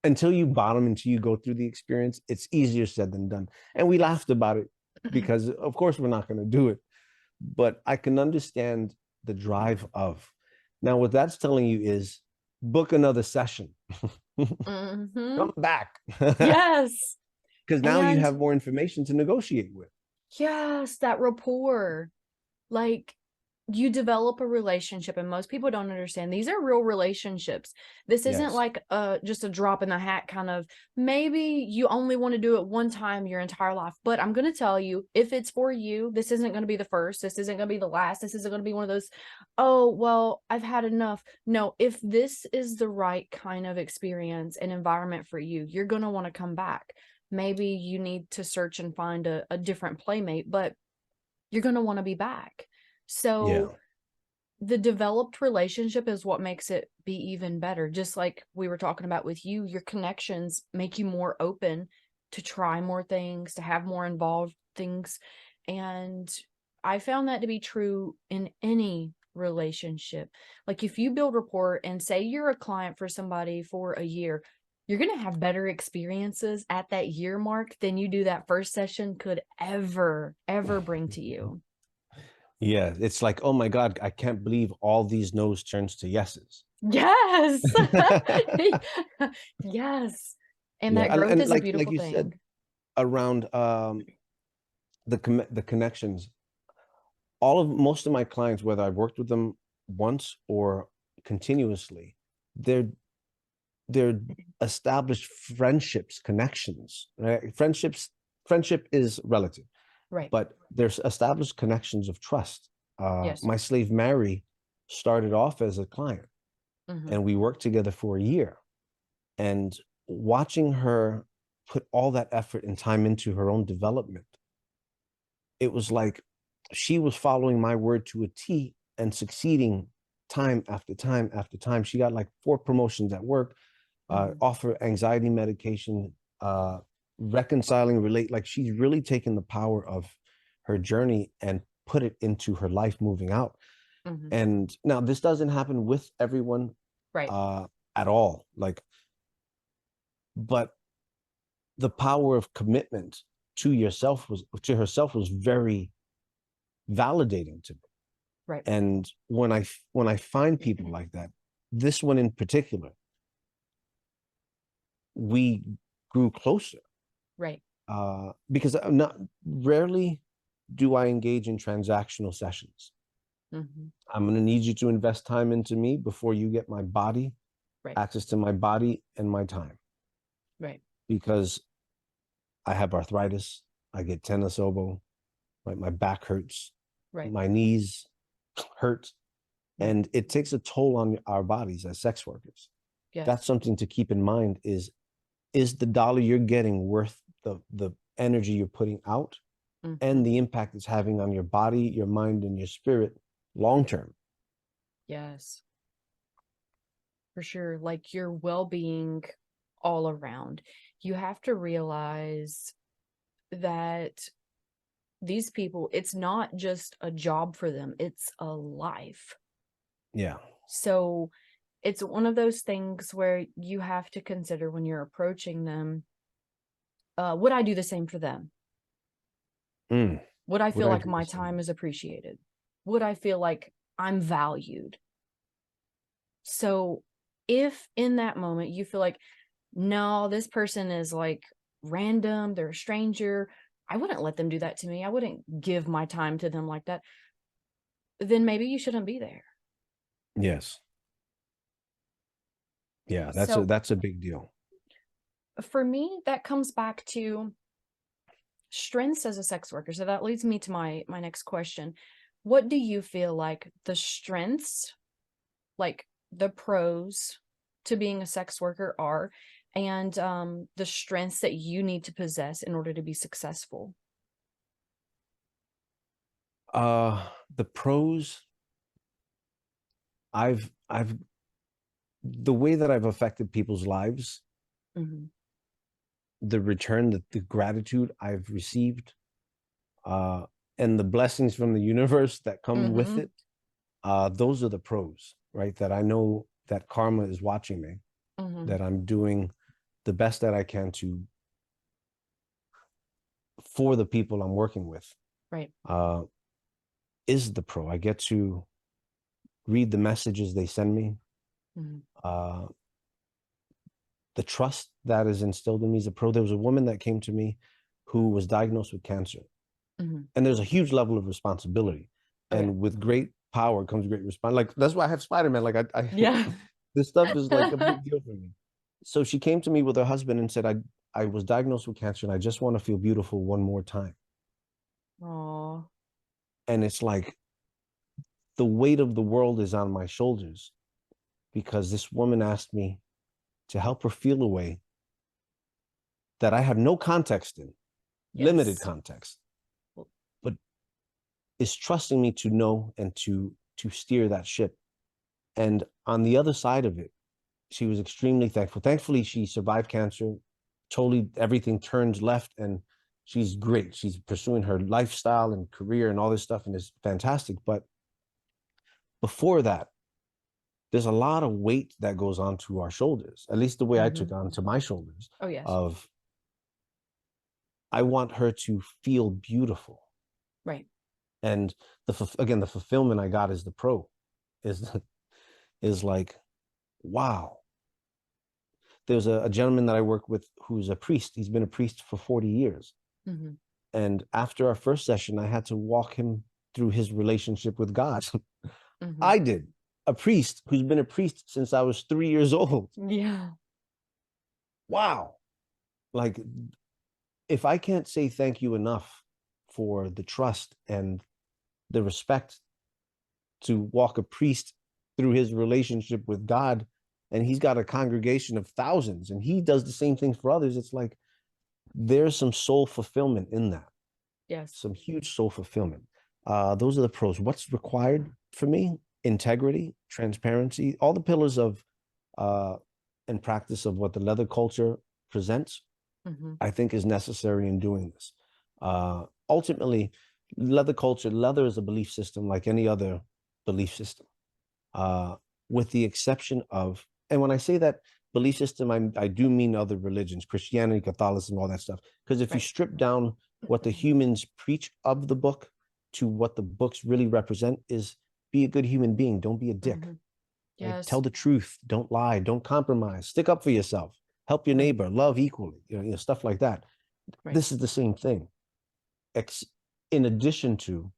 until you bottom, until you go through the experience, it's easier said than done. And we Yes. laughed about it because, of course, we're not going to do it. But I can understand the drive of. Now, what that's telling you is book another session. Hmm. Come back. Because Yes. now you And have more information to negotiate with. yes, that rapport. Like, you develop a relationship, and most people don't understand these are real relationships. This isn't Yes. like just a drop in the hat kind of, maybe you only want to do it one time your entire life. But I'm going to tell you, if it's for you, this isn't going to be the first, this isn't going to be the last, this isn't going to be one of those, oh well, I've had enough. No, if this is the right kind of experience and environment for you, you're going to want to come back. Maybe you need to search and find a different playmate, but you're going to want to be back. Yeah. So the developed relationship is what makes it be even better. Just like we were talking about with you, your connections make you more open to try more things, to have more involved things. And I found that to be true in any relationship. Like, if you build rapport and say you're a client for somebody for a year, you're going to have better experiences at that year mark than you do that first session could ever bring to you. Yeah, it's like, oh my God, I can't believe all these no's turns to yeses. Yes. Yes. And Yeah, that growth and is a like beautiful you said, thing. around the connections, most of my clients, whether I've worked with them once or continuously, they're they're established friendships, connections, right? Friendship is relative, Right. but there's established connections of trust. Yes. My slave Mary started off as a client, Hmm. and we worked together for a year. And watching her put all that effort and time into her own development, it was like she was following my word to a T and succeeding time after time after time. She got like 4 promotions at work, Mhm. offer anxiety medication, reconciling, relate. Like she's really taken the power of her journey and put it into her life moving out. Mhm. And now this doesn't happen with everyone Right. uh, at all. Like, but the power of commitment to herself was very validating to me. Right. And when I find people like that, this one in particular, we grew closer Right. because I'm not rarely do I engage in transactional sessions. Mhm. I'm going to need you to invest time into me before you get my body, Right. access to my body and my time, Right. because I have arthritis, I get tennis elbow, right? My back hurts, Right. my knees hurt, Yeah. and it takes a toll on our bodies as sex workers. That's Yes. something to keep in mind is the dollar you're getting worth the energy you're putting out and Mhm. the impact it's having on your body, your mind, and your spirit long term. Yes. For sure. Like your well-being all around. You have to realize that these people, it's not just a job for them, it's a life. Yeah. So it's one of those things where you have to consider when you're approaching them, would I do the same for them? Mm. Would I Would feel I like do the my same? time is appreciated? Would I feel like I'm valued? So if in that moment you feel like, no, this person is like random, they're a stranger, I wouldn't let them do that to me. I wouldn't give my time to them like that. Then maybe you shouldn't be there. Yes. Yeah, So that's a big deal. for me, that comes back to strengths as a sex worker. So that leads me to my next question. What do you feel like the strengths, like the pros to being a sex worker are, and the strengths that you need to possess in order to be successful? The pros, I've the way that I've affected people's lives, Mhm. the return, the gratitude I've received, uh, and the blessings from the universe that come with Mhm. it, those are the pros, right? That I know that karma is watching me, Mhm. that I'm doing the best that I can to for the people I'm working with. Right. Uh, is the pro. I get to read the messages they send me. Mhm. Uh, the trust that is instilled in me is a pro. There was a woman that came to me who was diagnosed with cancer, Mhm. and there's a huge level of responsibility, Oh yeah. and with great power comes great response. Like that's why I have Spider-Man. Like I Yeah. this stuff is like a big deal for me. So she came to me with her husband and said, I was diagnosed with cancer and I just want to feel beautiful one more time. Aw. And it's like the weight of the world is on my shoulders because this woman asked me to help her feel a way that I have no context in, limited Yes. context, Well, but is trusting me to know and to steer that ship. And on the other side of it, she was extremely thankful. Thankfully, she survived cancer. Totally everything turned left and she's great. She's pursuing her lifestyle and career and all this stuff and is fantastic. But before that, there's a lot of weight that goes onto our shoulders, at least the way I took mhm. on to my shoulders Oh yes. of I want her to feel beautiful. Right. And again, the fulfillment I got is the pro is is like, wow. There's a gentleman that I work with who's a priest. He's been a priest for 40 years. Mhm. And after our first session, I had to walk him through his relationship with God. Mhm. I did, a priest who's been a priest since I was 3 years old. Yeah. Wow. Like, if I can't say thank you enough for the trust and the respect to walk a priest through his relationship with God, and he's got a congregation of thousands and he does the same thing for others, it's like there's some soul fulfillment in that, Yes. some huge soul fulfillment. Those are the pros. What's required for me? integrity, transparency, all the pillars of uh, and practice of what the leather culture presents, I think is necessary in doing this. Ultimately, leather is a belief system like any other belief system, uh, with the exception of, and when I say that belief system, I do mean other religions, Christianity, Catholicism, all that stuff. Because if you Right. strip down what the humans preach of the book to what the books really represent, is be a good human being. Don't be a dick. Right? Tell Yes. the truth. Don't lie. Don't compromise. Stick up for yourself. Help your Right. neighbor. Love equally. Stuff like that. Right. This is the same thing. In addition to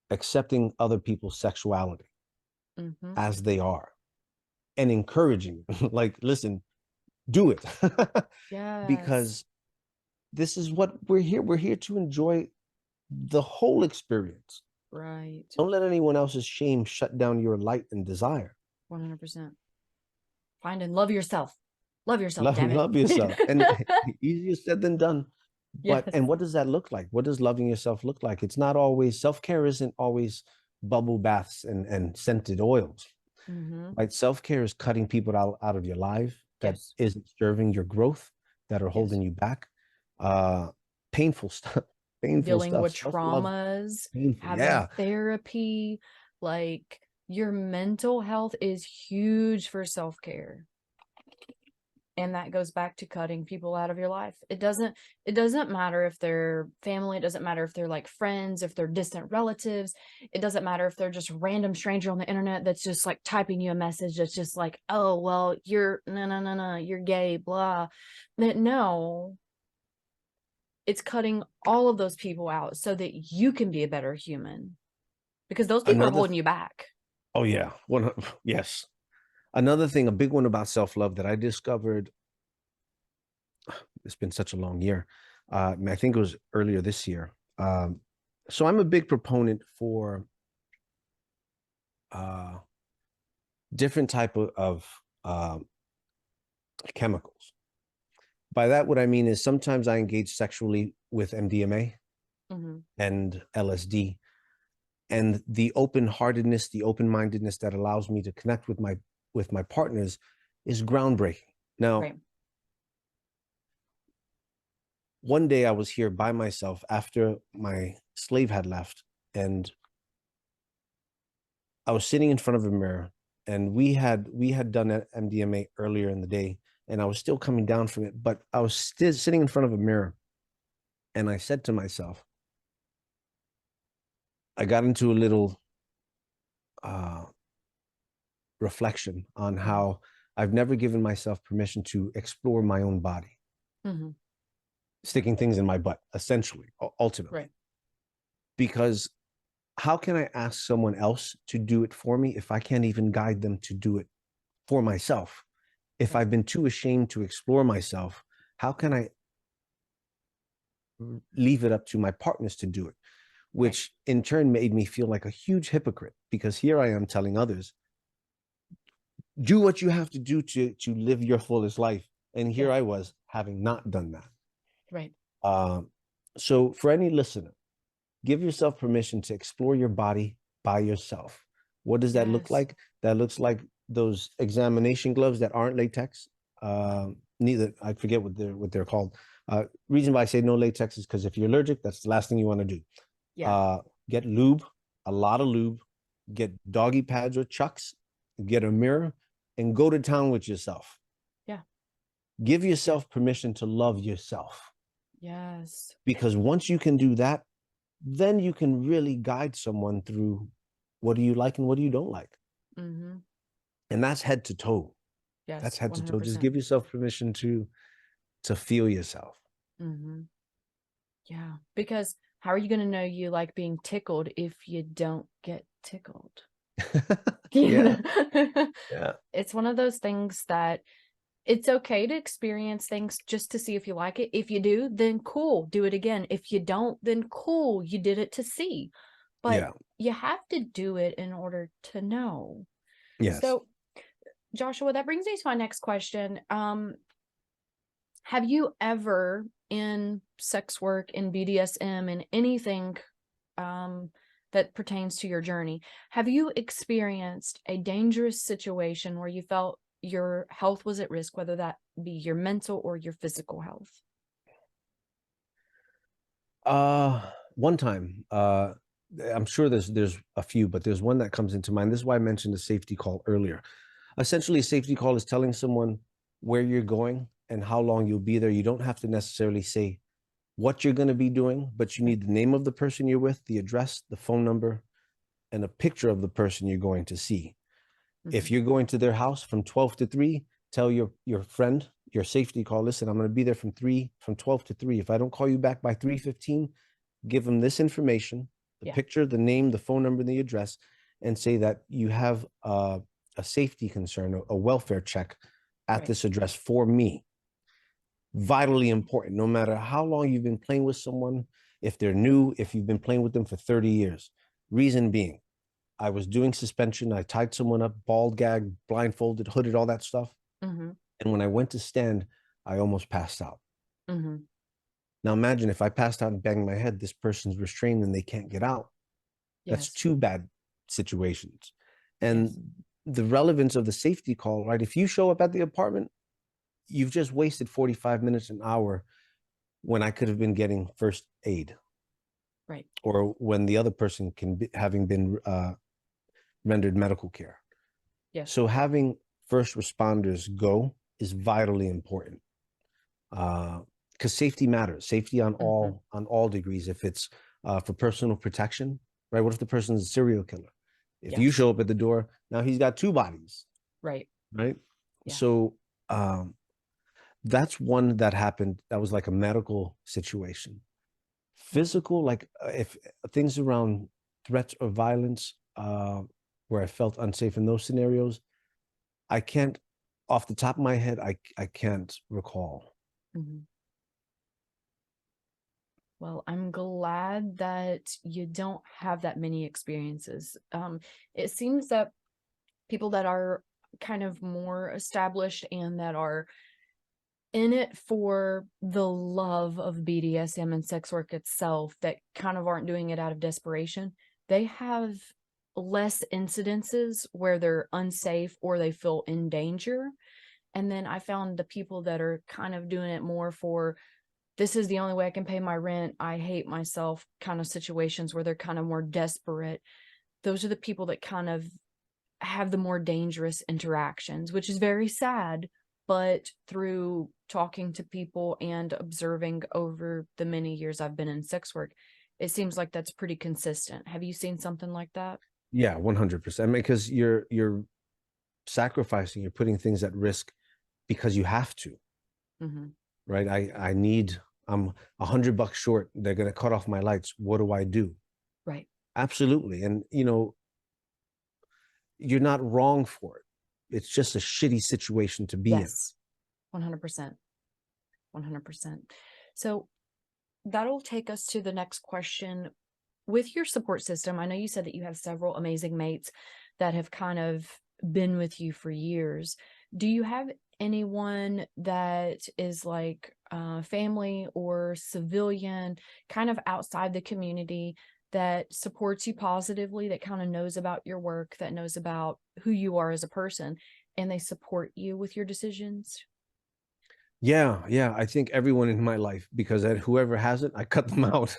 accepting other people's sexuality as they are and encouraging, like, listen, do it. Yes. Because this is what we're here. We're here to enjoy the whole experience. Right. Don't let anyone else's shame shut down your light and desire. 100%. Find and love yourself. Love yourself, Love, damn love it. yourself. And easier said than done. But, Yes. and what does that look like? What does loving yourself look like? It's not always, self-care isn't always bubble baths and scented oils, right? Self-care is cutting people out of your life that Yes. isn't serving your growth, that are Yes. holding you back. Uh, painful stuff, painful Dealing stuff. with Self-love, traumas, painful. having Yeah. therapy, like your mental health is huge for self-care. And that goes back to cutting people out of your life. It doesn't matter if they're family, it doesn't matter if they're like friends, if they're distant relatives, it doesn't matter if they're just random stranger on the internet that's just like typing you a message that's just like, oh well, you're no no no no, you're gay, blah. No, it's cutting all of those people out so that you can be a better human, because those people are Another, holding you back. oh yeah, yes. Another thing, a big one about self-love that I discovered, it's been such a long year. I think it was earlier this year. So I'm a big proponent for uh, different type of chemicals. By that, what I mean is sometimes I engage sexually with MDMA and LSD, and the open-heartedness, the open-mindedness that allows me to connect with my partners is groundbreaking. Now, Right. one day I was here by myself after my slave had left, and I was sitting in front of a mirror, and we had done MDMA earlier in the day, and I was still coming down from it, but I was still sitting in front of a mirror, and I said to myself, I got into a little uh, reflection on how I've never given myself permission to explore my own body, sticking things in my butt, essentially, ultimately. Right. Because how can I ask someone else to do it for me if I can't even guide them to do it for myself? If I've been too ashamed to explore myself, how can I leave it up to my partners to do it? Which in turn made me feel like a huge hypocrite, because here I am telling others, do what you have to do to live your fullest life. And here I was having not done that. Right. So for any listener, give yourself permission to explore your body by yourself. What does that look like? That looks like those examination gloves that aren't latex. Neither, I forget what they're called. Reason why I say no latex is because if you're allergic, that's the last thing you want to do. Get lube, a lot of lube. Get doggy pads or chucks. Get a mirror, and go to town with yourself. Yeah. Give yourself permission to love yourself. Yes. Because once you can do that, then you can really guide someone through what do you like and what do you don't like. And that's head to toe. Yes. That's head to toe. 100%. Just give yourself permission to feel yourself. Yeah. Because how are you going to know you like being tickled if you don't get tickled? Yeah. Yeah. It's one of those things that it's okay to experience things just to see if you like it. If you do, then cool, do it again. If you don't, then cool, you did it to see. But you have to do it in order to know. Yes. So, Joshua, that brings me to my next question. Have you ever in sex work, in BDSM, in anything that pertains to your journey. Have you experienced a dangerous situation where you felt your health was at risk, whether that be your mental or your physical health? One time, I'm sure there's a few, but there's one that comes into mind. This is why I mentioned the safety call earlier. Essentially, a safety call is telling someone where you're going and how long you'll be there. You don't have to necessarily say what you're going to be doing, but you Right. need the name of the person you're with, the address, the phone number, and a picture of the person you're going to see. If Mhm. you're going to their house from 12 to 3, tell your friend, your safety call, listen, I'm going to be there from 12 to 3. If I don't call you back by 3:15, give them this information, the Yeah. picture, the name, the phone number, and the address, and say that you have a safety concern, a welfare check at Right. this address for me. Vitally important, no matter how long you've been playing with someone, if they're new, if you've been playing with them for 30 years. Reason being, I was doing suspension. I tied someone up, bald gag, blindfolded, hooded, all that stuff. Mhm. And when I went to stand, I almost passed out. Mhm. Now imagine if I passed out and banged my head, this person's restrained and they can't get out. That's Yes. two bad situations. Yes. And the relevance of the safety call, right? If you show up at the apartment, you've just wasted 45 minutes, an hour when I could have been getting first aid Right. or when the other person can be having been rendered medical care. Yes. So having first responders go is vitally important because safety matters. Safety Mhm. on all degrees. If it's for personal protection, right? What if the person's a serial killer? If you Yes. show up at the door, now he's got two bodies, Right. right? Yeah. So that's one that happened. That was like a medical situation. Mhm. Physical, like if things around threats or violence, where I felt unsafe in those scenarios, I can't, off the top of my head, I can't recall. Mhm. Well, I'm glad that you don't have that many experiences. It seems that people that are kind of more established and that are in it for the love of BDSM and sex work itself, that kind of aren't doing it out of desperation, they have less incidences where they're unsafe or they feel in danger. And then I found the people that are kind of doing it more for, this is the only way I can pay my rent, I hate myself kind of situations where they're kind of more desperate. Those are the people that kind of have the more dangerous interactions, which is very sad. But through talking to people and observing over the many years I've been in sex work, it seems like that's pretty consistent. Have you seen something like that? Yeah, 100%. I mean, because you're sacrificing, you're putting things at risk because you have to, Hmm. right? I need, I'm $100 short. They're gonna cut off my lights. What do I do? Right. Absolutely. And you're not wrong for it. It's just a shitty situation to be in. Yes. 100%. 100%. So that'll take us to the next question. With your support system, I know you said that you have several amazing mates that have kind of been with you for years. Do you have anyone that is like family or civilian, kind of outside the community, that supports you positively, that kind of knows about your work, that knows about who you are as a person, and they support you with your decisions? Yeah, yeah. I think everyone in my life, because whoever hasn't, I cut them out.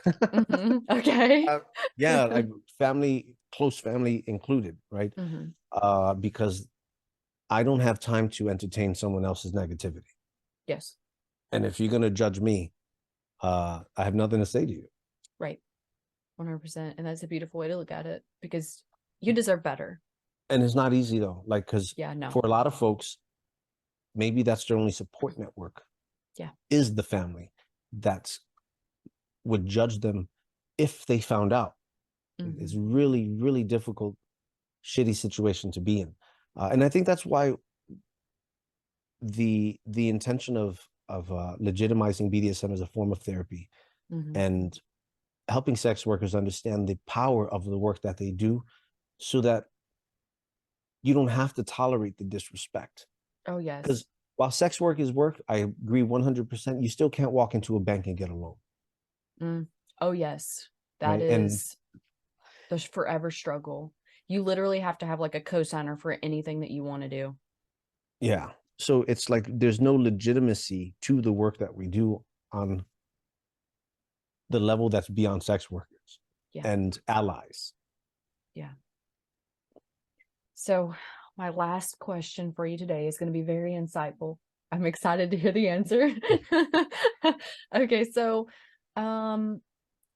Okay. Uh, yeah, like family, close family included, right? Hmm. Because I don't have time to entertain someone else's negativity. Yes. And if you're gonna judge me, I have nothing to say to you. Right. 100%. And that's a beautiful way to look at it because you deserve better. And it's not easy though, like because Yeah, no. for a lot of folks, maybe that's their only support network Yeah. is the family that would judge them if they found out. It's Hmm. really, really difficult, shitty situation to be in. And I think that's why the intention of legitimizing BDSM as a form of therapy Hmm. and helping sex workers understand the power of the work that they do so that you don't have to tolerate the disrespect. Oh, yes. Because while sex work is work, I agree 100%, you still can't walk into a bank and get a loan, Mm. Oh, yes. That right? And is the forever struggle. You literally have to have like a cosigner for anything that you want to do. Yeah. So it's like there's no legitimacy to the work that we do on the level that's beyond sex workers Yeah. and allies. Yeah. So, my last question for you today is going to be very insightful. I'm excited to hear the answer. Okay, so um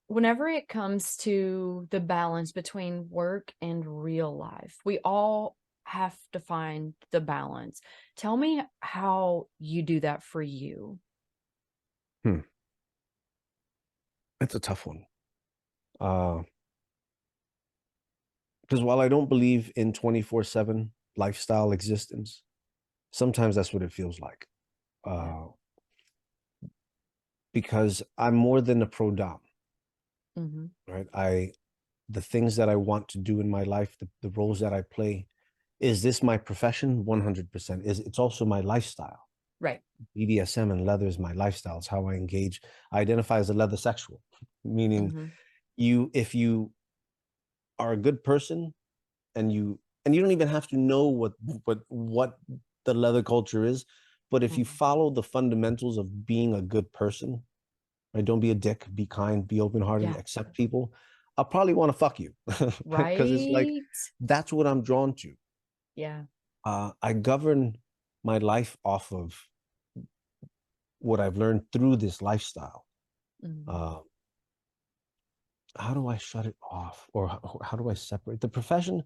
whenever it comes to the balance between work and real life, we all have to find the balance. Tell me how you do that for you. Hmm. It's a tough one. Because while I don't believe in 24/7 lifestyle existence, sometimes that's what it feels like. Yeah. Uh, because I'm more than a pro dom, Mm-hmm. right? The things that I want to do in my life, the roles that I play, is this my profession? 100%. It's also my lifestyle. Right. BDSM and leather is my lifestyle. It's how I engage. I identify as a leather sexual, meaning Mm-hmm. if you are a good person and you don't even have to know what the leather culture is, but if you Mm-hmm. follow the fundamentals of being a good person, right? Don't be a dick, be kind, be open-hearted, Yeah. accept people. I'll probably want to fuck you because it's like Right. that's what I'm drawn to. Yeah. I govern my life off of what I've learned through this lifestyle. Mm-hmm. Uh, how do I shut it off, or how do I separate the profession?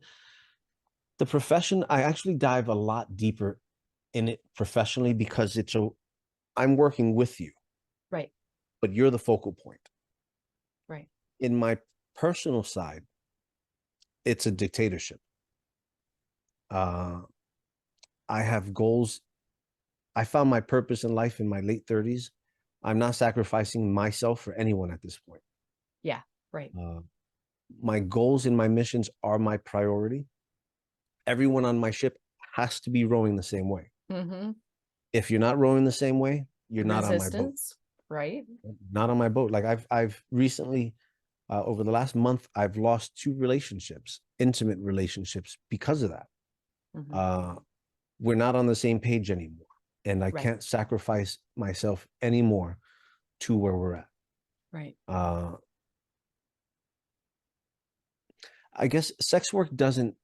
The profession, I actually dive a lot deeper in it professionally because I'm working with you, Right. but you're the focal point. Right. In my personal side, it's a dictatorship. Uh, I have goals. I found my purpose in life in my late 30s. I'm not sacrificing myself for anyone at this point. Yeah. Right. Uh, my goals and my missions are my priority. Everyone on my ship has to be rowing the same way. Mm-hmm. If you're not rowing the same way, you're not on my boat. Resistance. Right. Not on my boat. Like I've recently, over the last month, I've lost 2 relationships, intimate relationships, because of that. Mm-hmm. Uh, we're not on the same page anymore, and I Right. can't sacrifice myself anymore to where we're at. Right. Uh, I guess sex work doesn't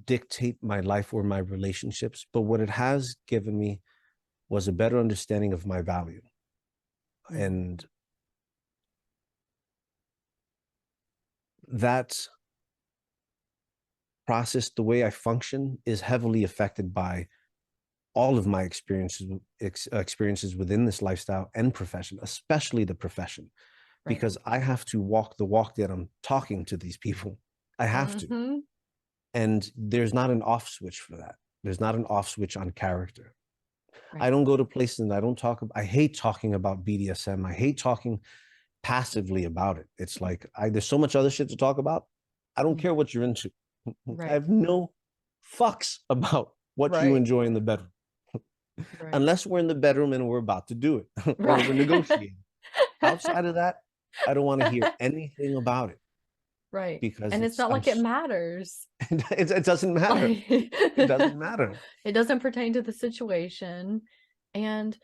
dictate my life or my relationships, but what it has given me was a better understanding of my value. Mm-hmm. And that process, the way I function, is heavily affected by all of my experiences within this lifestyle and profession, especially the profession, Right. because I have to walk the walk that I'm talking to these people. I have to. Mm-hmm. And there's not an off switch for that. There's not an off switch on character. I Right. don't go to places and I don't talk. I hate talking about BDSM. I hate talking passively about it. It's like there's so much other shit to talk about. I don't Mm-hmm. care what you're into. I Right. have no fucks about what you Right. enjoy in the bedroom, Right. unless we're in the bedroom and we're about to do it or we're Right. negotiating. Outside of that, I don't want to hear anything about it Right. because And it's not like it matters. it doesn't matter. Like It doesn't matter. it doesn't pertain to the situation. And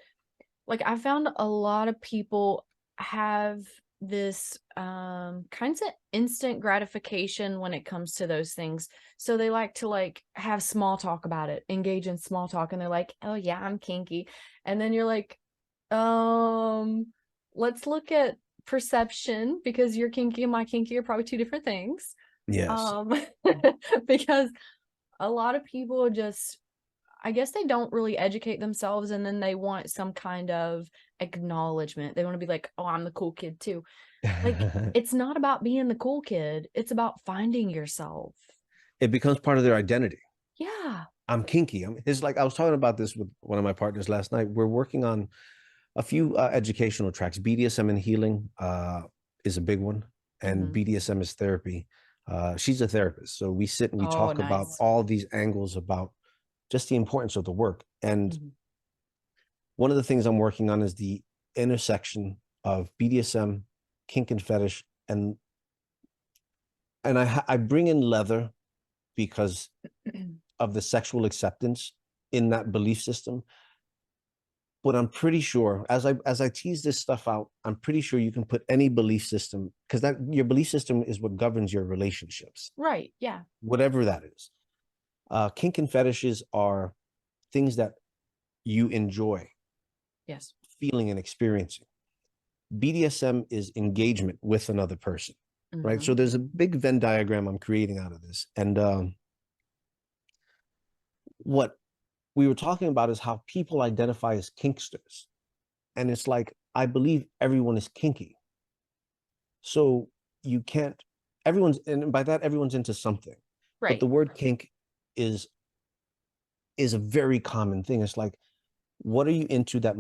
like I found a lot of people have this kinds of instant gratification when it comes to those things. So they like to like have small talk about it, engage in small talk, and they're like, "Oh yeah, I'm kinky." And then you're like, um let's look at perception because your kinky and my kinky are probably two different things. Yes. Um because a lot of people just, I guess they don't really educate themselves and then they want some kind of acknowledgement. They want to be like, "Oh, I'm the cool kid too." Like it's not about being the cool kid. It's about finding yourself. It becomes part of their identity. Yeah. I'm kinky. It's like I was talking about this with one of my partners last night. We're working on a few educational tracks. BDSM and healing is a big one, and Mm-hmm. BDSM is therapy. She's a therapist, so we sit and we Oh, talk about nice. all these angles about just the importance of the work. And Mm-hmm. one of the things I'm working on is the intersection of BDSM, kink and fetish, and and I bring in leather because of the sexual acceptance in that belief system. But I'm pretty sure, as I tease this stuff out, I'm pretty sure you can put any belief system, because that your belief system is what governs your relationships, Right. Yeah. whatever that is. Kink and fetishes are things that you enjoy Yes. feeling and experiencing. BDSM is engagement with another person, right? Mm-hmm. So there's a big Venn diagram I'm creating out of this. And what we were talking about is how people identify as kinksters. And it's like, I believe everyone is kinky. So you can't, and by that, everyone's into something. But Right. the word kink is a very common thing. It's like, what are you into that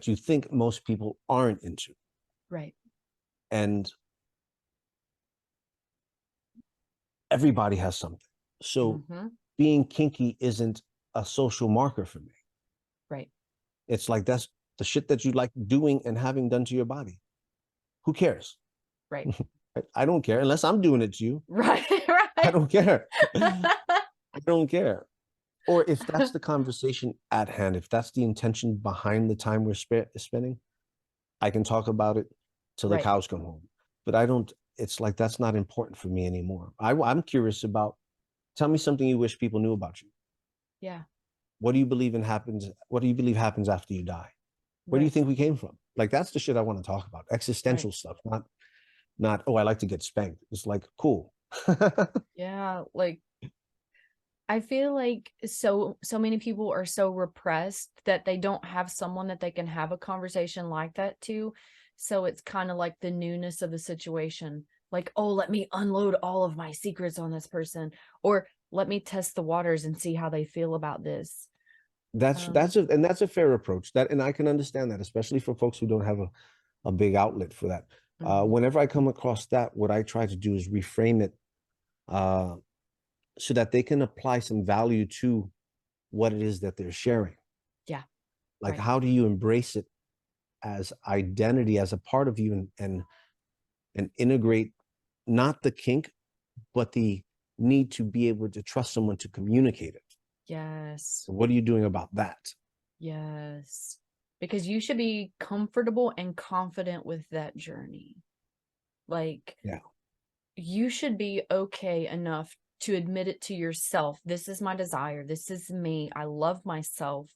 you think most people aren't into? Right. And everybody has something. So Mm-hmm. being kinky isn't a social marker for me. Right. It's like, that's the shit that you like doing and having done to your body. Who cares? Right. I don't care unless I'm doing it to you. Right. I Right. don't care. I don't care. Or if that's the conversation at hand, if that's the intention behind the time we're spending, I can talk about it till the Right. cows come home. But I don't, it's like, that's not important for me anymore. I'm curious about, tell me something you wish people knew about you. Yeah. What do you believe happens? What do you believe happens after you die? Where do you Right. think we came from? Like, that's the shit I want to talk about. Right. Existential stuff, not, oh, I like to get spanked. It's like, cool. Yeah. Like, I feel like so many people are so repressed that they don't have someone that they can have a conversation like that to. So it's kind of like the newness of the situation. Like, oh, let me unload all of my secrets on this person, or let me test the waters and see how they feel about this. That's a fair approach. And I can understand that, especially for folks who don't have a big outlet for that. Mhm. Whenever I come across that, what I try to do is reframe it uh, so that they can apply some value to what it is that they're sharing. Yeah. Like, Right. how do you embrace it as identity, as a part of you, and integrate not the kink, but the need to be able to trust someone to communicate it. Yes. So what are you doing about that? Yes. Because you should be comfortable and confident with that journey. Like, Yeah. you should be okay enough to admit it to yourself. This is my desire. This is me. I love myself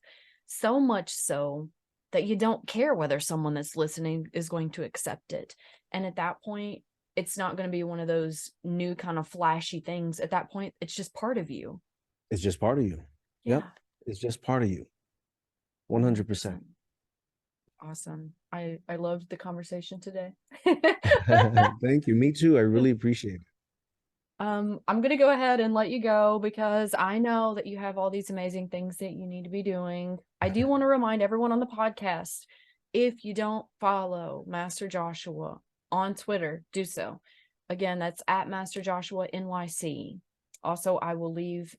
so much so that you don't care whether someone that's listening is going to accept it. And at that point, it's not going to be one of those new kind of flashy things. At that point, it's just part of you. It's just part of you. Yep. Yeah. It's just part of you. 100%. 100%. Awesome. I loved the conversation today. Thank you. Me too. I really appreciate it. I'm gonna go ahead and let you go because I know that you have all these amazing things that you need to be doing. I do want to remind everyone on the podcast, if you don't follow Master Joshua on Twitter, do so. Again, that's at Master Joshua NYC. Also, I will leave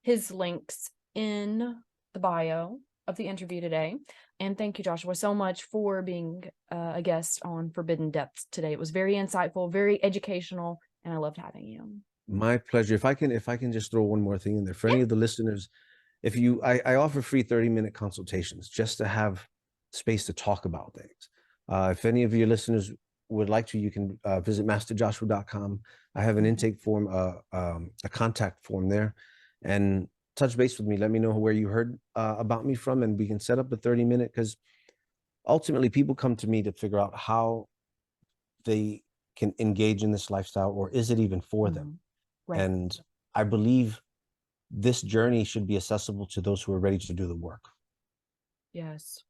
his links in the bio of the interview today. And thank you, Joshua, so much for being a guest on Forbidden Depths today. It was very insightful, very educational, and I loved having you. My pleasure. If I can just throw one more thing in there for Yeah. any of the listeners, I offer free 30-minute consultations just to have space to talk about things. If any of your listeners would like to, you can visit masterjoshua.com. I have an intake form, a contact form there, and touch base with me. Let me know where you heard about me from, and we can set up a 30-minute, because ultimately people come to me to figure out how they can engage in this lifestyle, or is it even for them? Right. And I believe this journey should be accessible to those who are ready to do the work. Yes.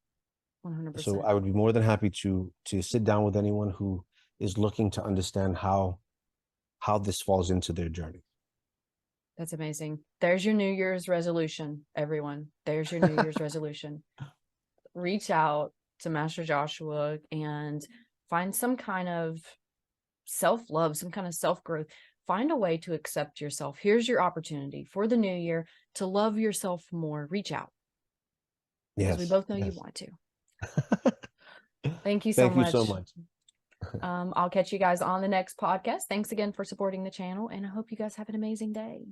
So 100%. I would be more than happy to sit down with anyone who is looking to understand how this falls into their journey. That's amazing. There's your New Year's resolution, everyone. There's your New Year's resolution. Reach out to Master Joshua and find some kind of self-love, some kind of self-growth. Find a way to accept yourself. Here's your opportunity for the new year to love yourself more. Reach out. Because we Yes. both know you Yes. want to. Thank you so Thank you so much. much. I'll catch you guys on the next podcast. Thanks again for supporting the channel, and I hope you guys have an amazing day.